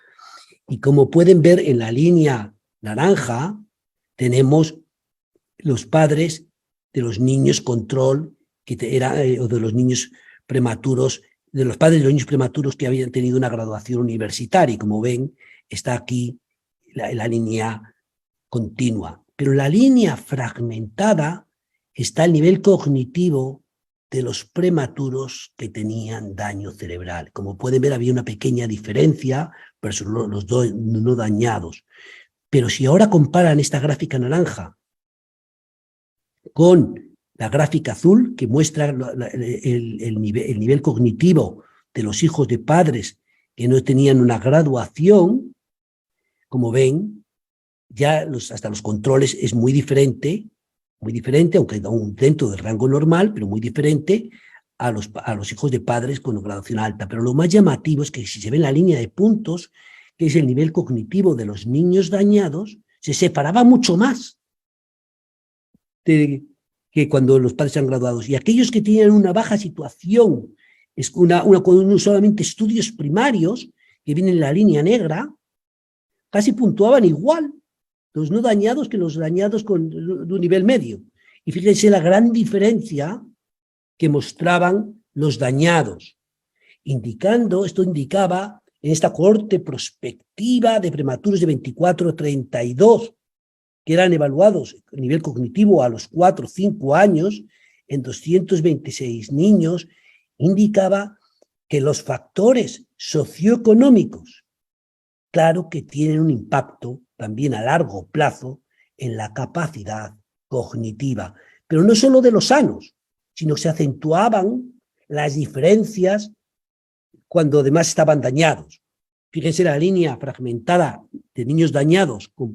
Y como pueden ver en la línea naranja, tenemos los padres de los niños control, o de los niños prematuros, de los padres de los niños prematuros que habían tenido una graduación universitaria. Y como ven, está aquí la línea continua. Pero la línea fragmentada está el nivel cognitivo de los prematuros que tenían daño cerebral. Como pueden ver, había una pequeña diferencia versus los dos no dañados. Pero si ahora comparan esta gráfica naranja con la gráfica azul, que muestra el nivel cognitivo de los hijos de padres que no tenían una graduación, como ven, ya hasta los controles es muy diferente, aunque aún dentro del rango normal, pero muy diferente a los hijos de padres con graduación alta. Pero lo más llamativo es que si se ve en la línea de puntos, que es el nivel cognitivo de los niños dañados, se separaba mucho más que cuando los padres eran graduados. Y aquellos que tenían una baja situación, con solamente estudios primarios, que vienen en la línea negra, casi puntuaban igual los no dañados que los dañados de un nivel medio. Y fíjense la gran diferencia que mostraban los dañados, esto indicaba en esta cohorte prospectiva de prematuros de 24 a 32, que eran evaluados a nivel cognitivo a los 4 o 5 años, en 226 niños, indicaba que los factores socioeconómicos, claro que tienen un impacto también a largo plazo en la capacidad cognitiva, pero no solo de los sanos, sino que se acentuaban las diferencias cuando además estaban dañados. Fíjense la línea fragmentada de niños dañados con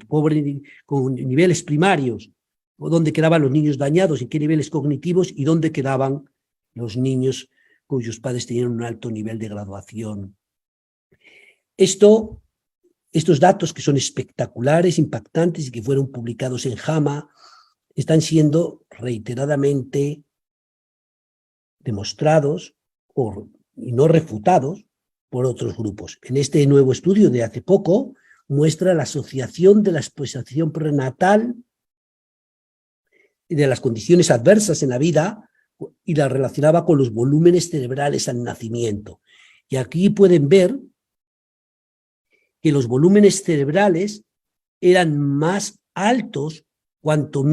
niveles primarios, o dónde quedaban los niños dañados, en qué niveles cognitivos, y dónde quedaban los niños cuyos padres tenían un alto nivel de graduación. Estos datos, que son espectaculares, impactantes y que fueron publicados en JAMA, están siendo reiteradamente demostrados y no refutados por otros grupos. En este nuevo estudio de hace poco muestra la asociación de la exposición prenatal y de las condiciones adversas en la vida y la relacionaba con los volúmenes cerebrales al nacimiento. Y aquí pueden ver que los volúmenes cerebrales eran más altos cuanto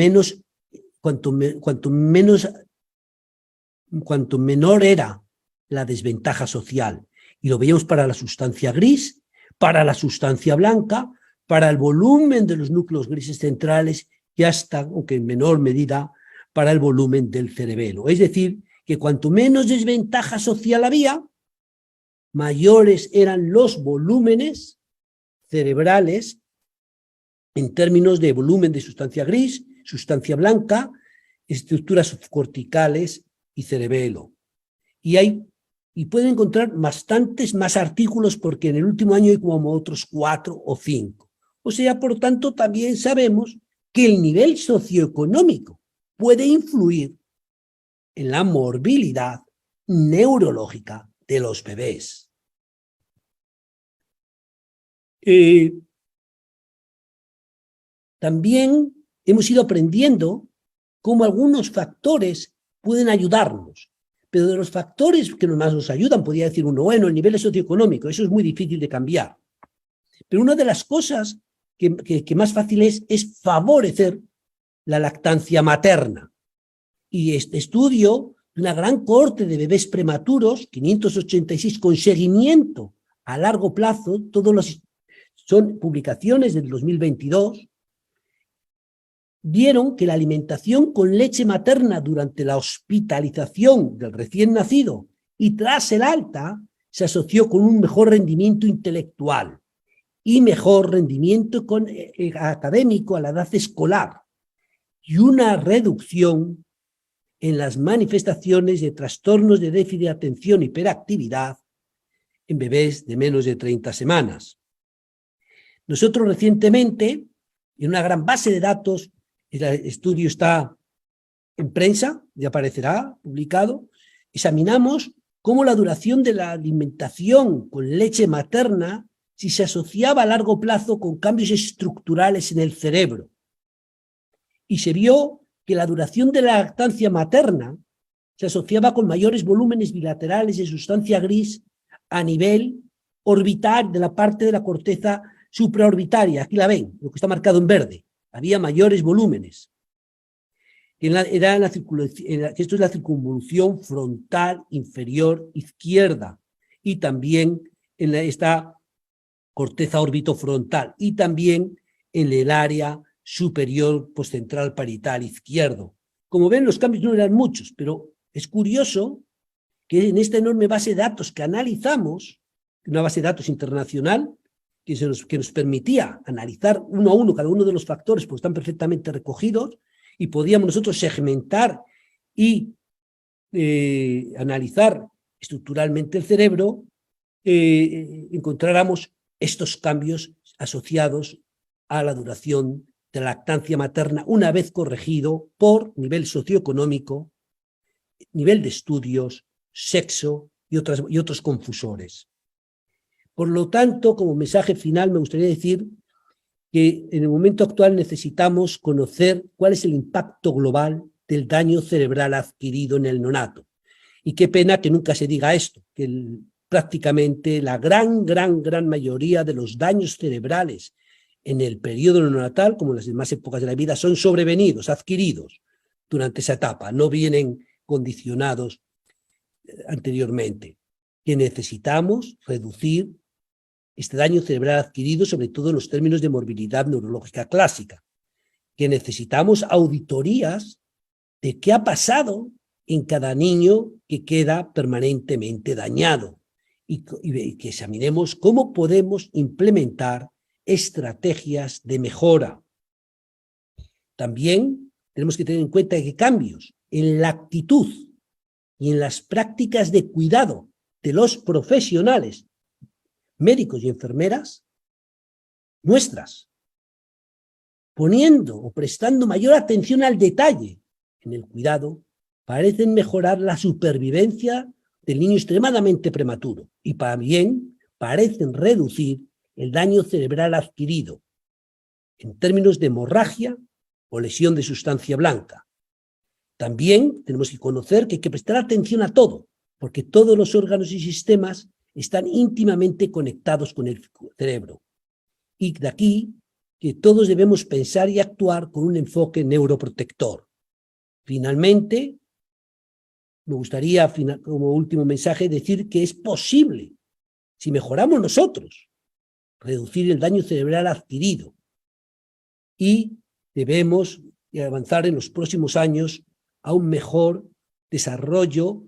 menor era la desventaja social. Y lo veíamos para la sustancia gris, para la sustancia blanca, para el volumen de los núcleos grises centrales y hasta, aunque en menor medida, para el volumen del cerebelo. Es decir, que cuanto menos desventaja social había, mayores eran los volúmenes cerebrales en términos de volumen de sustancia gris, sustancia blanca, estructuras subcorticales y cerebelo. Y pueden encontrar bastantes más artículos, porque en el último año hay como otros 4 o 5. O sea, por tanto, también sabemos que el nivel socioeconómico puede influir en la morbilidad neurológica de los bebés. También hemos ido aprendiendo cómo algunos factores pueden ayudarnos. Pero de los factores que más nos ayudan, podría decir uno, bueno, el nivel socioeconómico, eso es muy difícil de cambiar. Pero una de las cosas que más fácil es favorecer la lactancia materna. Y este estudio de una gran cohorte de bebés prematuros, 586, con seguimiento a largo plazo, son publicaciones del 2022, vieron que la alimentación con leche materna durante la hospitalización del recién nacido y tras el alta se asoció con un mejor rendimiento intelectual y mejor rendimiento académico a la edad escolar y una reducción en las manifestaciones de trastornos de déficit de atención y hiperactividad en bebés de menos de 30 semanas. Nosotros recientemente, en una gran base de datos, el estudio está en prensa, ya aparecerá publicado, examinamos cómo la duración de la alimentación con leche materna si se asociaba a largo plazo con cambios estructurales en el cerebro. Y se vio que la duración de la lactancia materna se asociaba con mayores volúmenes bilaterales de sustancia gris a nivel orbital de la parte de la corteza supraorbitaria. Aquí la ven, lo que está marcado en verde. Había mayores volúmenes. Esto es la circunvolución frontal inferior izquierda y también en esta corteza orbitofrontal y también en el área superior postcentral parietal izquierdo. Como ven, los cambios no eran muchos, pero es curioso que en esta enorme base de datos que analizamos, una base de datos internacional, que nos permitía analizar uno a uno cada uno de los factores, porque están perfectamente recogidos, y podíamos nosotros segmentar y analizar estructuralmente el cerebro, encontráramos estos cambios asociados a la duración de la lactancia materna una vez corregido por nivel socioeconómico, nivel de estudios, sexo y otros confusores. Por lo tanto, como mensaje final, me gustaría decir que en el momento actual necesitamos conocer cuál es el impacto global del daño cerebral adquirido en el neonato. Y qué pena que nunca se diga esto, que prácticamente la gran mayoría de los daños cerebrales en el periodo neonatal, como en las demás épocas de la vida, son sobrevenidos, adquiridos durante esa etapa, no vienen condicionados anteriormente. Que necesitamos reducir este daño cerebral adquirido, sobre todo en los términos de morbilidad neurológica clásica, que necesitamos auditorías de qué ha pasado en cada niño que queda permanentemente dañado y que examinemos cómo podemos implementar estrategias de mejora. También tenemos que tener en cuenta que cambios en la actitud y en las prácticas de cuidado de los profesionales médicos y enfermeras nuestras, poniendo o prestando mayor atención al detalle en el cuidado, parecen mejorar la supervivencia del niño extremadamente prematuro y también parecen reducir el daño cerebral adquirido en términos de hemorragia o lesión de sustancia blanca. También tenemos que conocer que hay que prestar atención a todo, porque todos los órganos y sistemas están íntimamente conectados con el cerebro. Y de aquí que todos debemos pensar y actuar con un enfoque neuroprotector. Finalmente, me gustaría, como último mensaje, decir que es posible, si mejoramos nosotros, reducir el daño cerebral adquirido. Y debemos avanzar en los próximos años a un mejor desarrollo,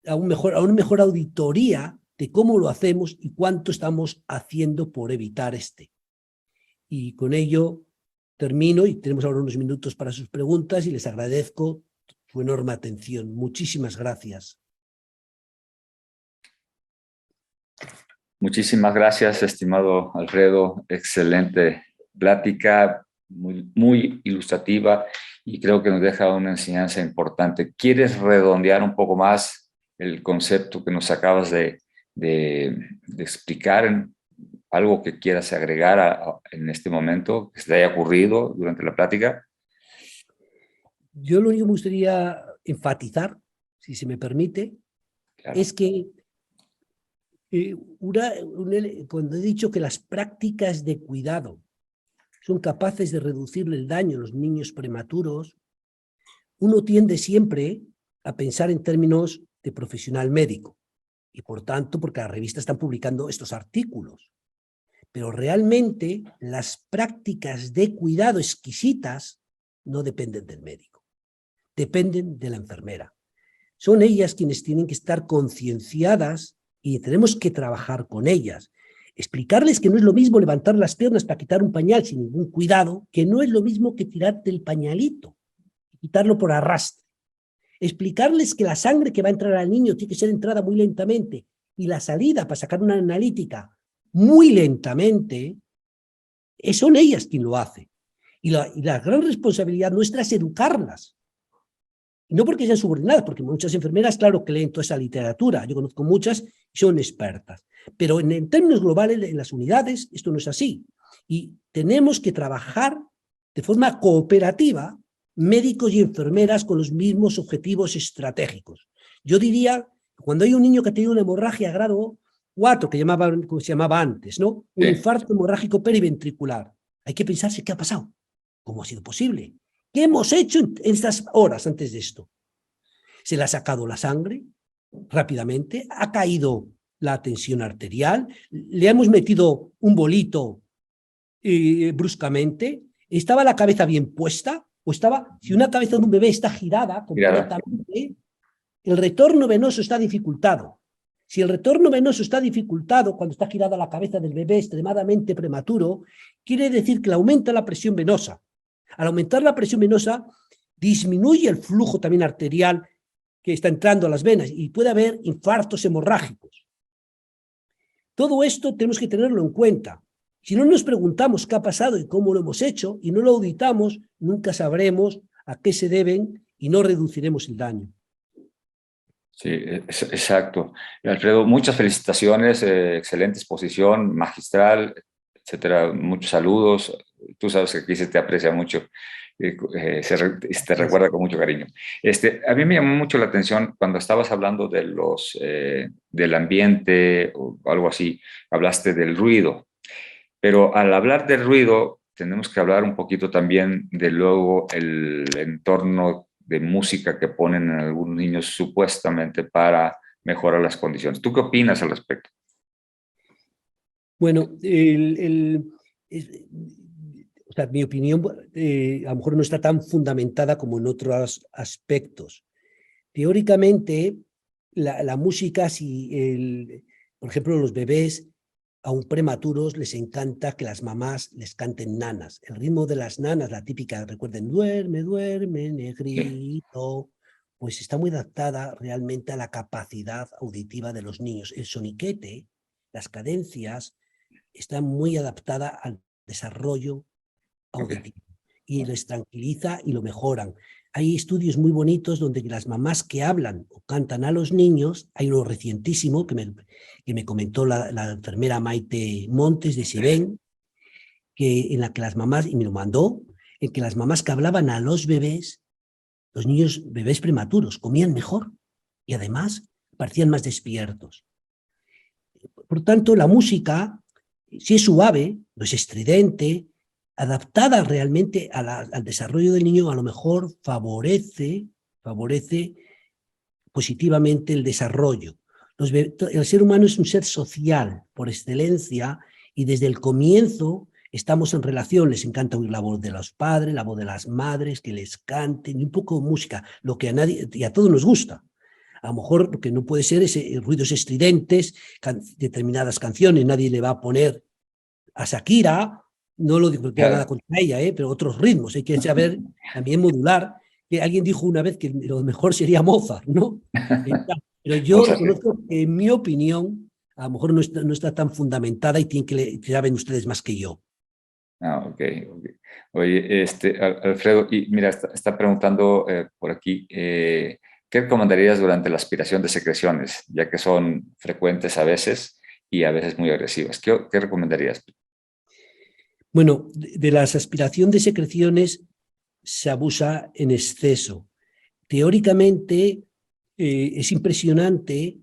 a una mejor auditoría de cómo lo hacemos y cuánto estamos haciendo por evitar este. Y con ello termino y tenemos ahora unos minutos para sus preguntas y les agradezco su enorme atención. Muchísimas gracias. Muchísimas gracias, estimado Alfredo. Excelente plática, muy ilustrativa y creo que nos deja una enseñanza importante. ¿Quieres redondear un poco más el concepto que nos acabas de explicar? ¿Algo que quieras agregar en este momento que se te haya ocurrido durante la plática? Yo lo único que me gustaría enfatizar, si se me permite, claro, es que cuando he dicho que las prácticas de cuidado son capaces de reducirle el daño a los niños prematuros, uno tiende siempre a pensar en términos de profesional médico y por tanto porque las revistas están publicando estos artículos. Pero realmente las prácticas de cuidado exquisitas no dependen del médico, dependen de la enfermera. Son ellas quienes tienen que estar concienciadas y tenemos que trabajar con ellas. Explicarles que no es lo mismo levantar las piernas para quitar un pañal sin ningún cuidado, que no es lo mismo que tirarte el pañalito y quitarlo por arrastre. Explicarles que la sangre que va a entrar al niño tiene que ser entrada muy lentamente y la salida para sacar una analítica muy lentamente, son ellas quien lo hace. Y la gran responsabilidad nuestra es educarlas Y no porque sean subordinadas, porque muchas enfermeras, claro, que leen toda esa literatura. Yo conozco muchas y son expertas. Pero en términos globales, en las unidades, esto no es así. Y tenemos que trabajar de forma cooperativa, médicos y enfermeras con los mismos objetivos estratégicos. Yo diría, cuando hay un niño que ha tenido una hemorragia grado 4, como se llamaba antes, ¿no? Un infarto hemorrágico periventricular. Hay que pensarse qué ha pasado, cómo ha sido posible, qué hemos hecho en estas horas antes de esto. Se le ha sacado la sangre rápidamente, ha caído la tensión arterial, le hemos metido un bolito bruscamente, estaba la cabeza bien puesta, o estaba, si una cabeza de un bebé está girada completamente, el retorno venoso está dificultado. Si el retorno venoso está dificultado cuando está girada la cabeza del bebé extremadamente prematuro, quiere decir que le aumenta la presión venosa. Al aumentar la presión venosa, disminuye el flujo también arterial que está entrando a las venas y puede haber infartos hemorrágicos. Todo esto tenemos que tenerlo en cuenta. Si no nos preguntamos qué ha pasado y cómo lo hemos hecho y no lo auditamos, nunca sabremos a qué se deben y no reduciremos el daño. Sí, exacto. Alfredo, muchas felicitaciones, excelente exposición, magistral, etcétera. Muchos saludos. Tú sabes que aquí se te aprecia mucho, te recuerda con mucho cariño. A mí me llamó mucho la atención cuando estabas hablando de del ambiente o algo así, hablaste del ruido. Pero al hablar del ruido, tenemos que hablar un poquito también de luego el entorno de música que ponen en algunos niños supuestamente para mejorar las condiciones. ¿Tú qué opinas al respecto? Bueno, o sea, mi opinión a lo mejor no está tan fundamentada como en otros aspectos. Teóricamente, la música, por ejemplo, los bebés aún prematuros les encanta que las mamás les canten nanas. El ritmo de las nanas, la típica, recuerden, duerme, duerme, negrito, pues está muy adaptada realmente a la capacidad auditiva de los niños. El soniquete, las cadencias, están muy adaptadas al desarrollo auditivo y les tranquiliza y lo mejoran. Hay estudios muy bonitos donde las mamás que hablan o cantan a los niños, hay uno recientísimo que me comentó la enfermera Maite Montes de Sibén, en la que las mamás, y me lo mandó, en que las mamás que hablaban a los bebés, los niños, bebés prematuros, comían mejor y además parecían más despiertos. Por tanto, la música, si es suave, no es estridente, adaptada realmente al desarrollo del niño, a lo mejor favorece positivamente el desarrollo. El ser humano es un ser social por excelencia y desde el comienzo estamos en relación, les encanta oír la voz de los padres, la voz de las madres, que les canten, y un poco de música, lo que a nadie y a todos nos gusta. A lo mejor lo que no puede ser es ruidos estridentes, determinadas canciones, nadie le va a poner a Shakira, no lo digo porque no nada contra ella, pero otros ritmos, hay que saber también modular. Que alguien dijo una vez que lo mejor sería Mozart, ¿no? Pero yo reconozco que en mi opinión a lo mejor no está tan fundamentada y que saben ustedes más que yo. Ok. Oye, Alfredo, y mira, está preguntando por aquí, ¿qué recomendarías durante la aspiración de secreciones, ya que son frecuentes a veces y a veces muy agresivas? ¿Qué recomendarías? Bueno, de la aspiración de secreciones se abusa en exceso. Teóricamente es impresionante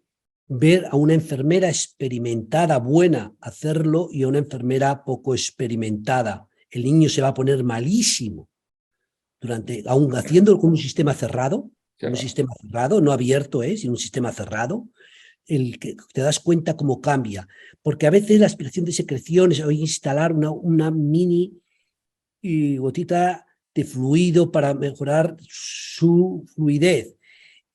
ver a una enfermera experimentada, buena, hacerlo y a una enfermera poco experimentada. El niño se va a poner malísimo, aún haciéndolo con un sistema cerrado, no abierto, sino un sistema cerrado, que te das cuenta cómo cambia. Porque a veces la aspiración de secreciones o instalar una mini gotita de fluido para mejorar su fluidez,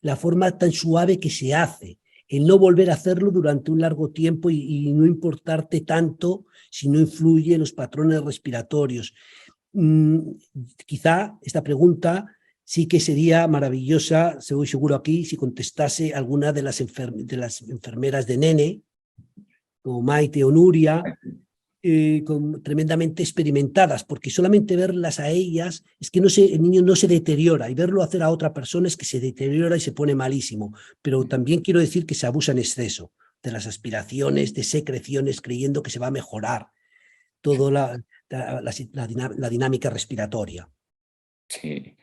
la forma tan suave que se hace, el no volver a hacerlo durante un largo tiempo y no importarte tanto si no influye en los patrones respiratorios. Quizá esta pregunta sí que sería maravillosa, estoy seguro aquí, si contestase alguna de las enfermeras de nene, como Maite o Nuria, tremendamente experimentadas, porque solamente verlas a ellas es que el niño no se deteriora, y verlo hacer a otra persona es que se deteriora y se pone malísimo. Pero también quiero decir que se abusa en exceso de las aspiraciones, de secreciones, creyendo que se va a mejorar toda la dinámica respiratoria. Sí.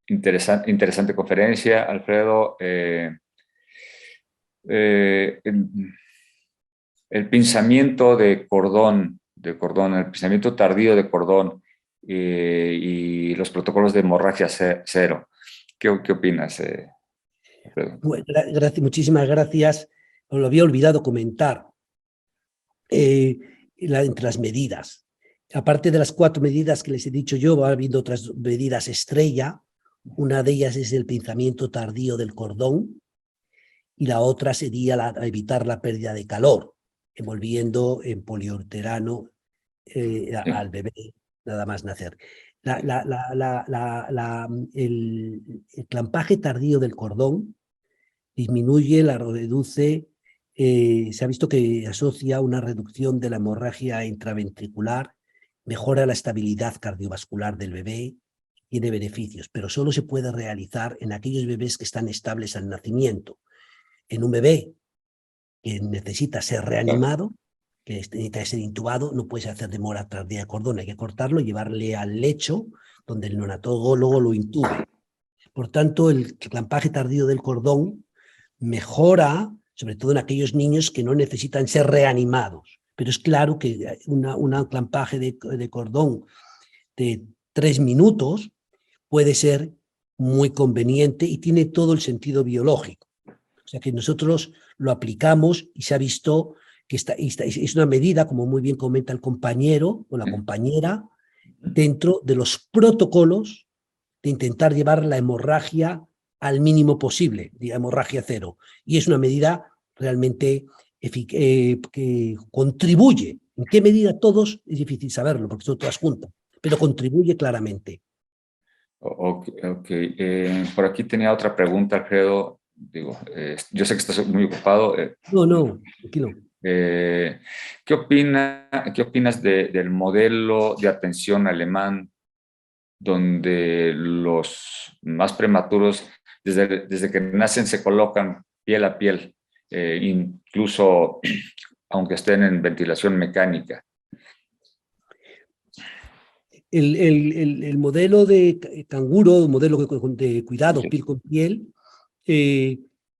Interesante conferencia, Alfredo. El pensamiento de Cordón, el pensamiento tardío de Cordón y los protocolos de hemorragia cero. ¿Qué opinas, Alfredo? Bueno, muchísimas gracias. Os lo había olvidado comentar. Entre las medidas. Aparte de las 4 medidas que les he dicho yo, va habiendo otras medidas estrella. Una de ellas es el pinzamiento tardío del cordón y la otra sería evitar la pérdida de calor, envolviendo en poliureterano al bebé nada más nacer. El clampaje tardío del cordón disminuye, reduce. Se ha visto que asocia una reducción de la hemorragia intraventricular, mejora la estabilidad cardiovascular del bebé, tiene beneficios, pero solo se puede realizar en aquellos bebés que están estables al nacimiento. En un bebé que necesita ser reanimado, que necesita ser intubado, no puedes hacer demora tardía de cordón, hay que cortarlo y llevarle al lecho donde el neonatólogo lo intube. Por tanto, el clampaje tardío del cordón mejora, sobre todo en aquellos niños que no necesitan ser reanimados. Pero es claro que un clampaje de cordón de 3 minutos puede ser muy conveniente y tiene todo el sentido biológico. O sea que nosotros lo aplicamos y se ha visto que es una medida, como muy bien comenta el compañero o la compañera, dentro de los protocolos de intentar llevar la hemorragia al mínimo posible, de hemorragia cero. Y es una medida realmente que contribuye. ¿En qué medida? Todos es difícil saberlo, porque son todas juntas, pero contribuye claramente. Okay. Por aquí tenía otra pregunta, Alfredo. Digo, yo sé que estás muy ocupado. No, tranquilo. ¿Qué opinas del modelo de atención alemán, donde los más prematuros, desde que nacen, se colocan piel a piel, incluso aunque estén en ventilación mecánica? El modelo de canguro, modelo de cuidado piel con piel,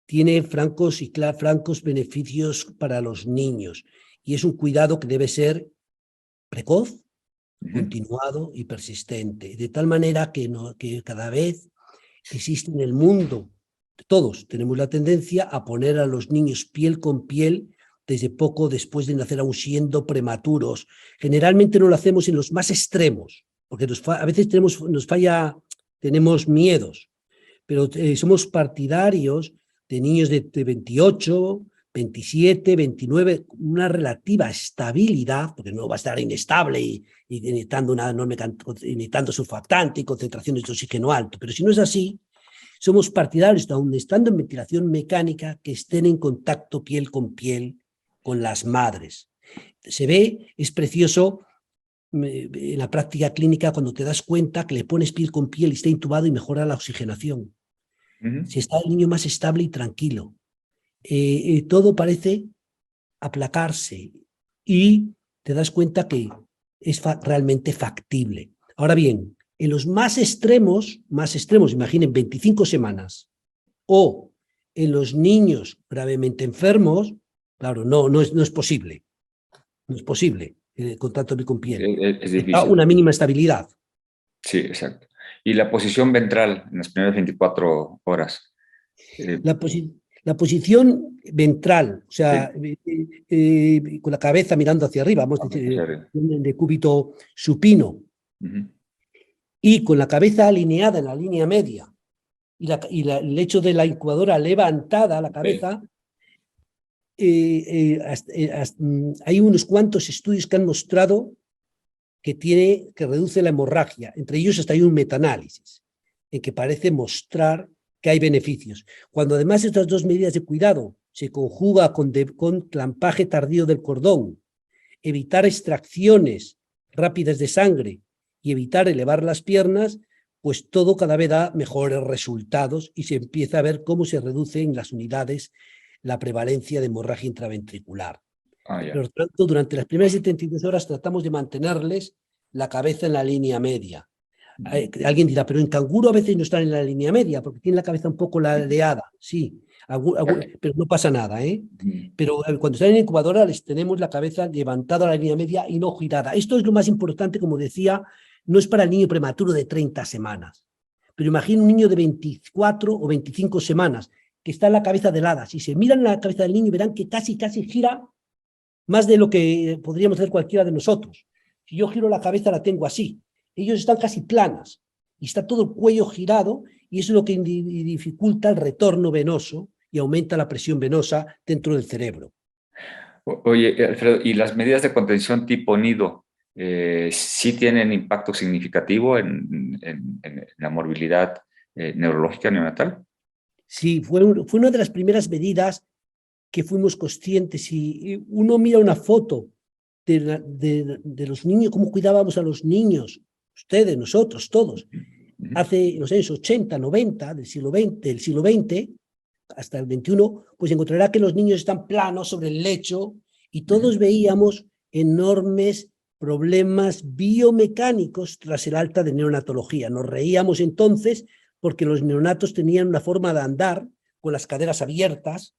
tiene francos beneficios para los niños, y es un cuidado que debe ser precoz, continuado y persistente, de tal manera que cada vez existe en el mundo, todos tenemos la tendencia a poner a los niños piel con piel desde poco después de nacer, aún siendo prematuros. Generalmente no lo hacemos en los más extremos, porque a veces tenemos miedos, pero somos partidarios de niños de 28, 27, 29, una relativa estabilidad, porque no va a estar inestable y necesitando surfactante y concentraciones de oxígeno alto. Pero si no es así, somos partidarios, aún estando en ventilación mecánica, que estén en contacto piel con las madres. Se ve, es precioso en la práctica clínica cuando te das cuenta que le pones piel con piel y está intubado y mejora la oxigenación. Si está el niño más estable y tranquilo. Todo parece aplacarse y te das cuenta que es realmente factible. Ahora bien, en los más extremos, imaginen 25 semanas, o en los niños gravemente enfermos, claro, no es posible. No es posible el contacto piel con piel. Es difícil. Una mínima estabilidad. Sí, exacto. ¿Y la posición ventral en las primeras 24 horas? La posición ventral, o sea, sí. Con la cabeza mirando hacia arriba, vamos a decir, de cúbito supino, y con la cabeza alineada en la línea media, y el hecho de la incubadora levantada, la cabeza, hay unos cuantos estudios que han mostrado que reduce la hemorragia. Entre ellos hasta hay un metaanálisis en que parece mostrar que hay beneficios. Cuando además estas dos medidas de cuidado se conjuga con clampaje tardío del cordón evitar extracciones rápidas de sangre y evitar elevar las piernas, pues todo cada vez da mejores resultados y se empieza a ver cómo se reduce en las unidades la prevalencia de hemorragia intraventricular. Por tanto, durante las primeras 72 horas tratamos de mantenerles la cabeza en la línea media. Alguien dirá, pero en canguro a veces no están en la línea media porque tienen la cabeza un poco ladeada. Sí, pero no pasa nada, ¿eh? Pero cuando están en incubadora les tenemos la cabeza levantada a la línea media y no girada. Esto es lo más importante, como decía, no es para el niño prematuro de 30 semanas. Pero imagina un niño de 24 o 25 semanas que está en la cabeza de helada. Si se miran la cabeza del niño verán que casi gira más de lo que podríamos hacer cualquiera de nosotros. Si yo giro la cabeza la tengo así. Ellos están casi planas y está todo el cuello girado y eso es lo que dificulta el retorno venoso y aumenta la presión venosa dentro del cerebro. Oye, Alfredo, ¿y las medidas de contención tipo nido sí tienen impacto significativo en la morbilidad neurológica neonatal? Sí, fue una de las primeras medidas que fuimos conscientes. Y uno mira una foto de los niños, cómo cuidábamos a los niños, ustedes, nosotros, todos, hace los años 80, 90, del siglo XX, hasta el 21, pues encontrará que los niños están planos sobre el lecho y todos veíamos enormes problemas biomecánicos tras el alta de neonatología. Nos reíamos entonces porque los neonatos tenían una forma de andar con las caderas abiertas,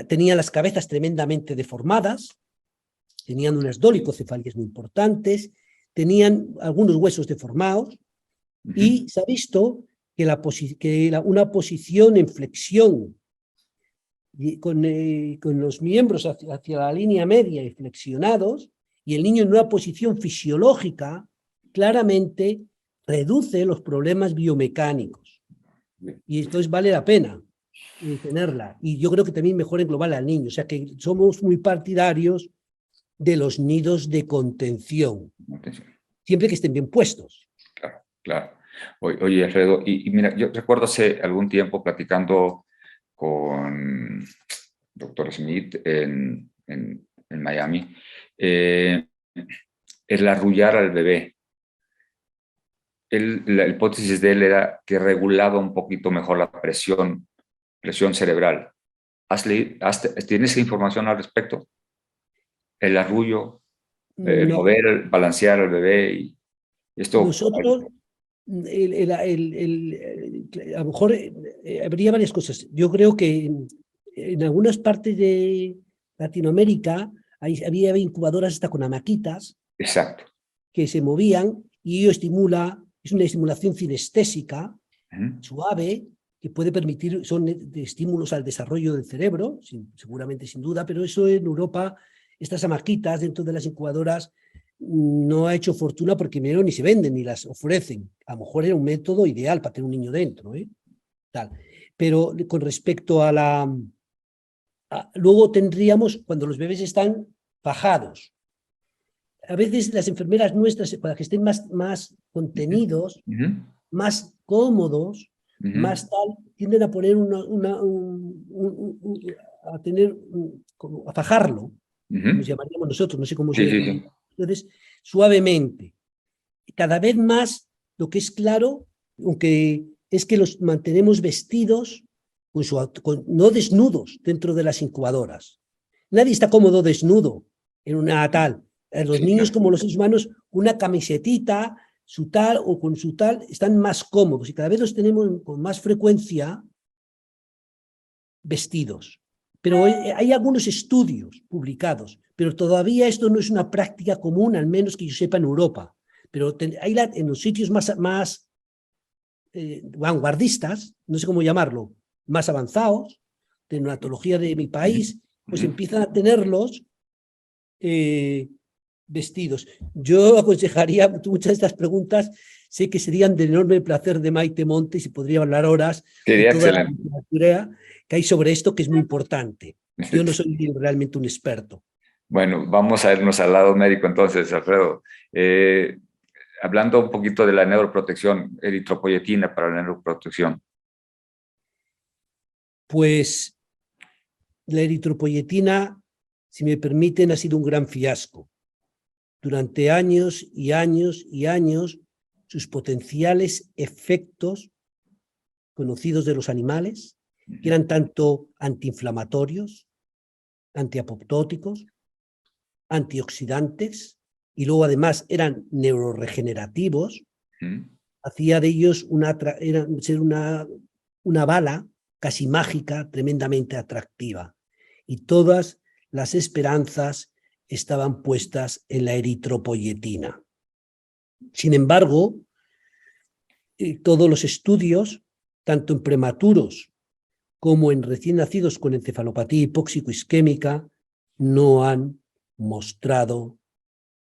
tenían las cabezas tremendamente deformadas, tenían unas dolicocefalias muy importantes, tenían algunos huesos deformados, y se ha visto que, una posición en flexión con los miembros hacia la línea media y flexionados, y el niño en una posición fisiológica, claramente reduce los problemas biomecánicos. Y entonces vale la pena tenerla. Y yo creo que también mejora en global al niño. O sea que somos muy partidarios de los nidos de contención, siempre que estén bien puestos. Claro, claro. Oye, Alfredo, y mira, yo recuerdo hace algún tiempo platicando con doctor Smith en Miami, el arrullar al bebé. La hipótesis de él era que regulaba un poquito mejor la presión cerebral. ¿Tienes información al respecto? El arrullo, No. mover, balancear al bebé y esto. Nosotros, a lo mejor habría varias cosas. Yo creo que en algunas partes de Latinoamérica había incubadoras hasta con hamaquitas. Exacto. Que se movían y ello es una estimulación cinestésica suave que puede permitir, son de estímulos al desarrollo del cerebro, seguramente sin duda, pero eso en Europa, estas hamaquitas dentro de las incubadoras no ha hecho fortuna porque primero ni se venden ni las ofrecen. A lo mejor era un método ideal para tener un niño dentro, tal. Pero con respecto a luego tendríamos, cuando los bebés están fajados, a veces las enfermeras nuestras, para que estén más contenidos, más cómodos, más tal, tienden a poner a fajarlo, como llamaríamos nosotros, no sé cómo se llama. Entonces, suavemente. Cada vez más, lo que es claro, aunque es que los mantenemos vestidos, no desnudos dentro de las incubadoras. Nadie está cómodo desnudo en una tal. Los niños, como los humanos, una camisetita, su tal o con su tal, están más cómodos y cada vez los tenemos con más frecuencia vestidos. Pero hay algunos estudios publicados, pero todavía esto no es una práctica común, al menos que yo sepa en Europa. Pero hay en los sitios más vanguardistas, no sé cómo llamarlo, más avanzados, de neonatología de mi país, pues empiezan a tenerlos vestidos. Yo aconsejaría, muchas de estas preguntas sé que serían de enorme placer de Maite Montes y podría hablar horas de toda la literatura que hay sobre esto, que es muy importante. Yo no soy realmente un experto. Bueno, vamos a irnos al lado médico entonces, Alfredo. Hablando un poquito de la neuroprotección, eritropoyetina para la neuroprotección. Pues la eritropoyetina si me permiten, ha sido un gran fiasco. Durante años y años y años, sus potenciales efectos conocidos de los animales, que eran tanto antiinflamatorios, antiapoptóticos, antioxidantes, y luego además eran neuroregenerativos, hacía de ellos ser una bala casi mágica, tremendamente atractiva. Y todas las esperanzas estaban puestas en la eritropoyetina. Sin embargo, todos los estudios, tanto en prematuros como en recién nacidos con encefalopatía hipóxico-isquémica, no han mostrado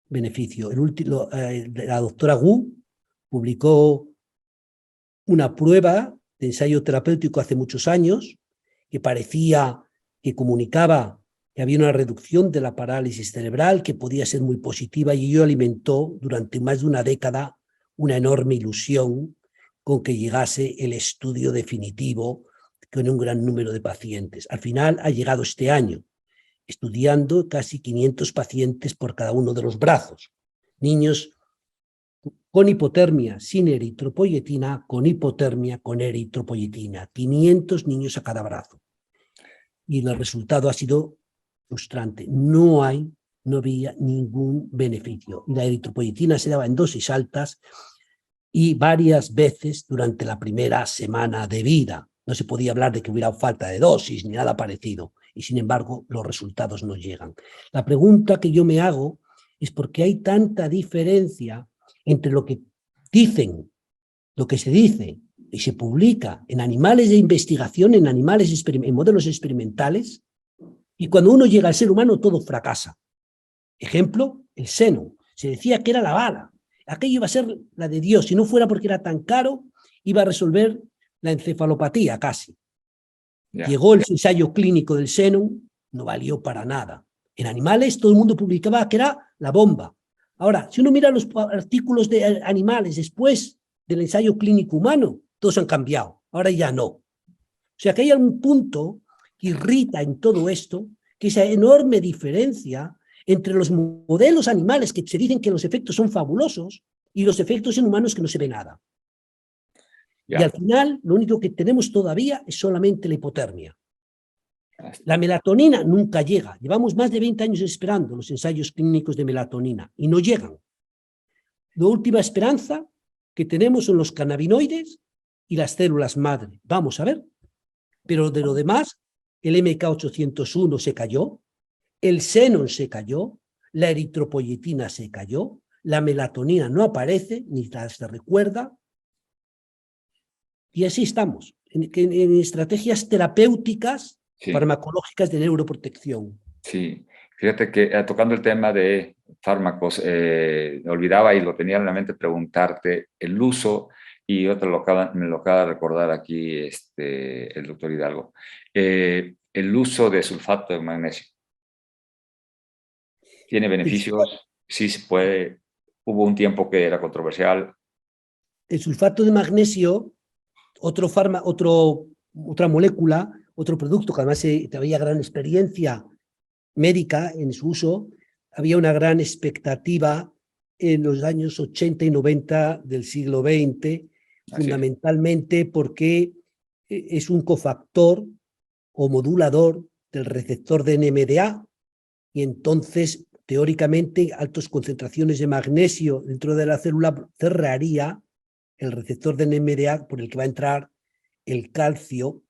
beneficio. La doctora Wu publicó una prueba de ensayo terapéutico hace muchos años que parecía que comunicaba que había una reducción de la parálisis cerebral que podía ser muy positiva, y ello alimentó durante más de una década una enorme ilusión con que llegase el estudio definitivo con un gran número de pacientes. Al final ha llegado este año, estudiando casi 500 pacientes por cada uno de los brazos. Niños con hipotermia sin eritropoyetina, con hipotermia con eritropoyetina. 500 niños a cada brazo. Y el resultado ha sido frustrante. No había ningún beneficio. Y la eritropoyetina se daba en dosis altas y varias veces durante la primera semana de vida. No se podía hablar de que hubiera falta de dosis ni nada parecido. Y sin embargo, los resultados no llegan. La pregunta que yo me hago es por qué hay tanta diferencia entre lo que dicen, lo que se dice y se publica en animales de investigación, en modelos experimentales, y cuando uno llega al ser humano todo fracasa. Ejemplo, el seno. Se decía que era la bala. Aquello iba a ser la de Dios. Si no fuera porque era tan caro, iba a resolver la encefalopatía casi. Llegó el ensayo clínico del seno, no valió para nada. En animales todo el mundo publicaba que era la bomba. Ahora, si uno mira los artículos de animales después del ensayo clínico humano, todos han cambiado. Ahora ya no. O sea que hay algún punto que irrita en todo esto, que esa enorme diferencia entre los modelos animales que se dicen que los efectos son fabulosos y los efectos en humanos que no se ve nada. Y al final, lo único que tenemos todavía es solamente la hipotermia. La melatonina nunca llega. Llevamos más de 20 años esperando los ensayos clínicos de melatonina y no llegan. La última esperanza que tenemos son los cannabinoides y las células madre. Vamos a ver. Pero de lo demás, el MK801 se cayó, el xenon se cayó, la eritropoyetina se cayó, la melatonina no aparece, ni se recuerda. Y así estamos, en estrategias terapéuticas, farmacológicas de neuroprotección. Sí, fíjate que tocando el tema de fármacos, me olvidaba y lo tenía en la mente preguntarte el uso, y otro me lo acaba de recordar aquí el doctor Hidalgo, el uso de sulfato de magnesio. ¿Tiene beneficios? Sí se puede. Hubo un tiempo que era controversial. El sulfato de magnesio, otra molécula, otro producto que además había gran experiencia médica en su uso, había una gran expectativa en los años 80 y 90 del siglo XX, fundamentalmente porque es un cofactor o modulador del receptor de NMDA, y entonces, teóricamente, altas concentraciones de magnesio dentro de la célula cerraría el receptor de NMDA por el que va a entrar el calcio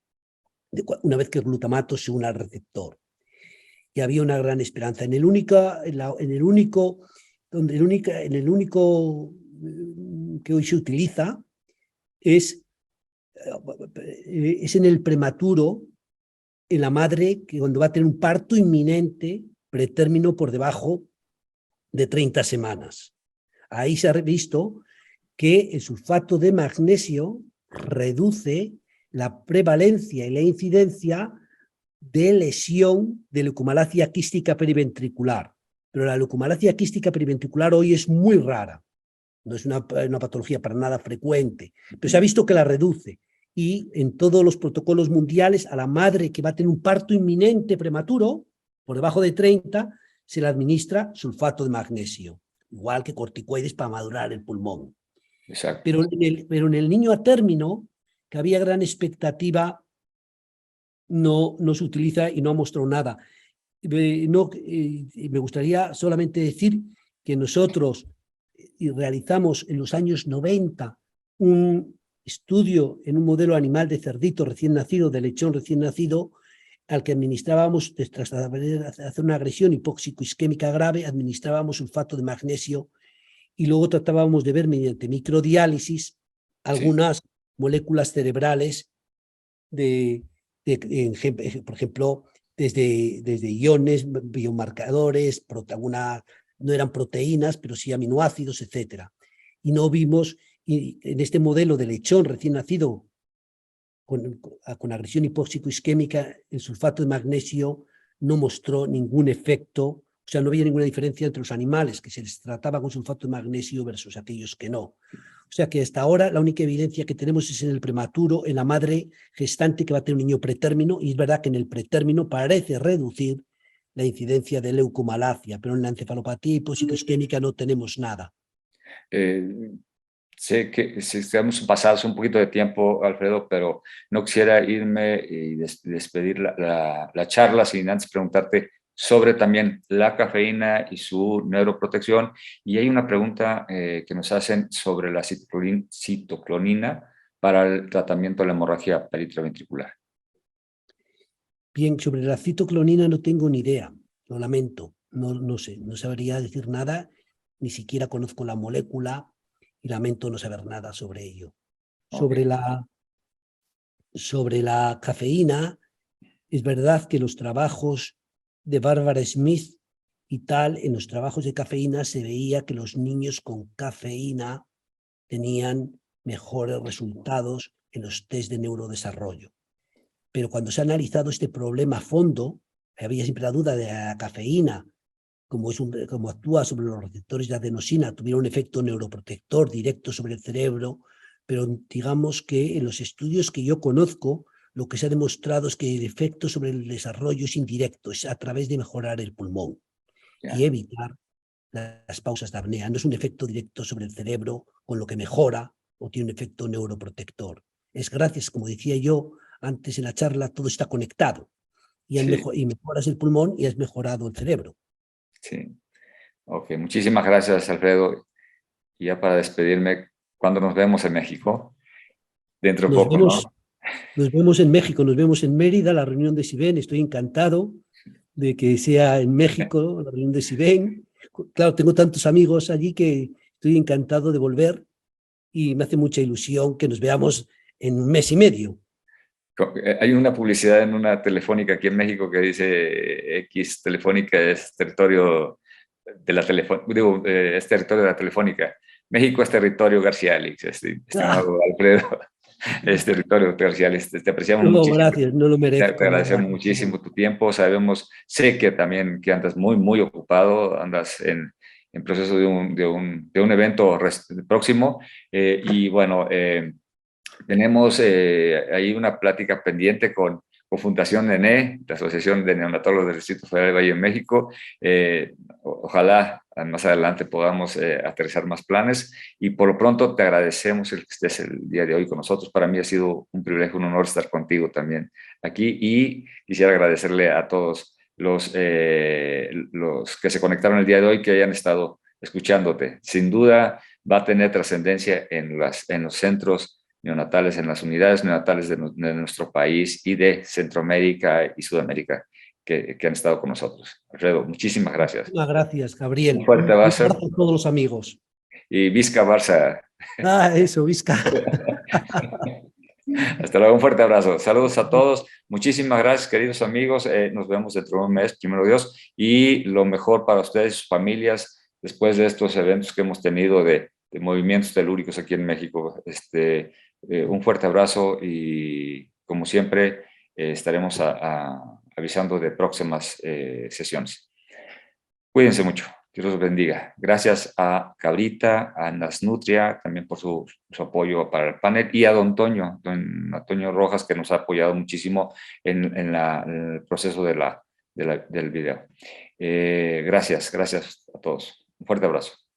una vez que el glutamato se une al receptor. Y había una gran esperanza. En el único que hoy se utiliza es en el prematuro, en la madre que cuando va a tener un parto inminente, pretérmino por debajo de 30 semanas. Ahí se ha visto que el sulfato de magnesio reduce la prevalencia y la incidencia de lesión de leucomalacia quística periventricular. Pero la leucomalacia quística periventricular hoy es muy rara. No es una patología para nada frecuente, pero se ha visto que la reduce. Y en todos los protocolos mundiales, a la madre que va a tener un parto inminente prematuro, Por debajo de 30 se le administra sulfato de magnesio, igual que corticoides para madurar el pulmón. Exacto. Pero en el niño a término, que había gran expectativa, no se utiliza y no ha mostrado nada. Me gustaría solamente decir que nosotros realizamos en los años 90 un estudio en un modelo animal de cerdito recién nacido, de lechón recién nacido, al que administrábamos, tras hacer una agresión hipóxico-isquémica grave, administrábamos sulfato de magnesio y luego tratábamos de ver mediante microdiálisis algunas moléculas cerebrales por ejemplo, desde iones, biomarcadores, no eran proteínas, pero sí aminoácidos, etc. Y no vimos, y en este modelo de lechón recién nacido con agresión hipóxico-isquémica, el sulfato de magnesio no mostró ningún efecto, o sea, no había ninguna diferencia entre los animales que se les trataba con sulfato de magnesio versus aquellos que no. O sea que hasta ahora la única evidencia que tenemos es en el prematuro, en la madre gestante que va a tener un niño pretérmino, y es verdad que en el pretérmino parece reducir la incidencia de leucomalacia, pero en la encefalopatía hipóxico-isquémica no tenemos nada. Sé que estamos pasados un poquito de tiempo, Alfredo, pero no quisiera irme y despedir la charla sin antes preguntarte sobre también la cafeína y su neuroprotección. Y hay una pregunta que nos hacen sobre la citoclonina para el tratamiento de la hemorragia peritraventricular. Bien, sobre la citoclonina no tengo ni idea, lo lamento, no sé, no sabría decir nada, ni siquiera conozco la molécula y lamento no saber nada sobre ello. Okay. Sobre la cafeína, es verdad que los trabajos de Barbara Smith y tal, en los trabajos de cafeína se veía que los niños con cafeína tenían mejores resultados en los test de neurodesarrollo. Pero cuando se ha analizado este problema a fondo, había siempre la duda de la cafeína, como actúa sobre los receptores de adenosina, tuviera un efecto neuroprotector directo sobre el cerebro, pero digamos que en los estudios que yo conozco, lo que se ha demostrado es que el efecto sobre el desarrollo es indirecto, es a través de mejorar el pulmón y evitar las pausas de apnea. No es un efecto directo sobre el cerebro, con lo que mejora o tiene un efecto neuroprotector. Es gracias, como decía yo antes en la charla, todo está conectado y mejoras el pulmón y has mejorado el cerebro. Sí. Ok, muchísimas gracias, Alfredo. Y ya para despedirme, ¿cuándo nos vemos en México? Dentro de poco, ¿no? Nos vemos en México, nos vemos en Mérida, la reunión de SIBEN. Estoy encantado de que sea en México la reunión de SIBEN. Claro, tengo tantos amigos allí que estoy encantado de volver y me hace mucha ilusión que nos veamos en un mes y medio. Hay una publicidad en una telefónica aquí en México que dice X Telefónica es territorio de la es territorio de la Telefónica. México es territorio García Alix, estimado Alfredo. Es territorio García Alix. Te apreciamos muchísimo. Gracias, no lo merezco. Te agradecemos muchísimo tu tiempo. Sé que también que andas muy, muy ocupado, andas en proceso de un evento próximo. Y bueno, tenemos ahí una plática pendiente con Fundación NENE, la Asociación de Neonatólogos del Distrito Federal de Valle de México. Ojalá más adelante podamos aterrizar más planes y por lo pronto te agradecemos el que estés el día de hoy con nosotros. Para mí ha sido un privilegio, un honor estar contigo también aquí y quisiera agradecerle a todos los que se conectaron el día de hoy, que hayan estado escuchándote. Sin duda va a tener trascendencia en los centros neonatales, en las unidades neonatales de nuestro país y de Centroamérica y Sudamérica que han estado con nosotros. Alfredo, muchísimas gracias. Muchas gracias, Gabriel. Un fuerte abrazo. Un abrazo a todos los amigos. Y Vizca Barça. Eso, Vizca. Hasta luego, un fuerte abrazo. Saludos a todos. Muchísimas gracias, queridos amigos. Nos vemos dentro de un mes, primero Dios. Y lo mejor para ustedes y sus familias después de estos eventos que hemos tenido de movimientos telúricos aquí en México. Un fuerte abrazo y, como siempre, estaremos avisando de próximas sesiones. Cuídense mucho. Dios los bendiga. Gracias a Cabrita, a Nasnutria, también por su apoyo para el panel, y a don Toño Rojas, que nos ha apoyado muchísimo en el proceso de del video. Gracias a todos. Un fuerte abrazo.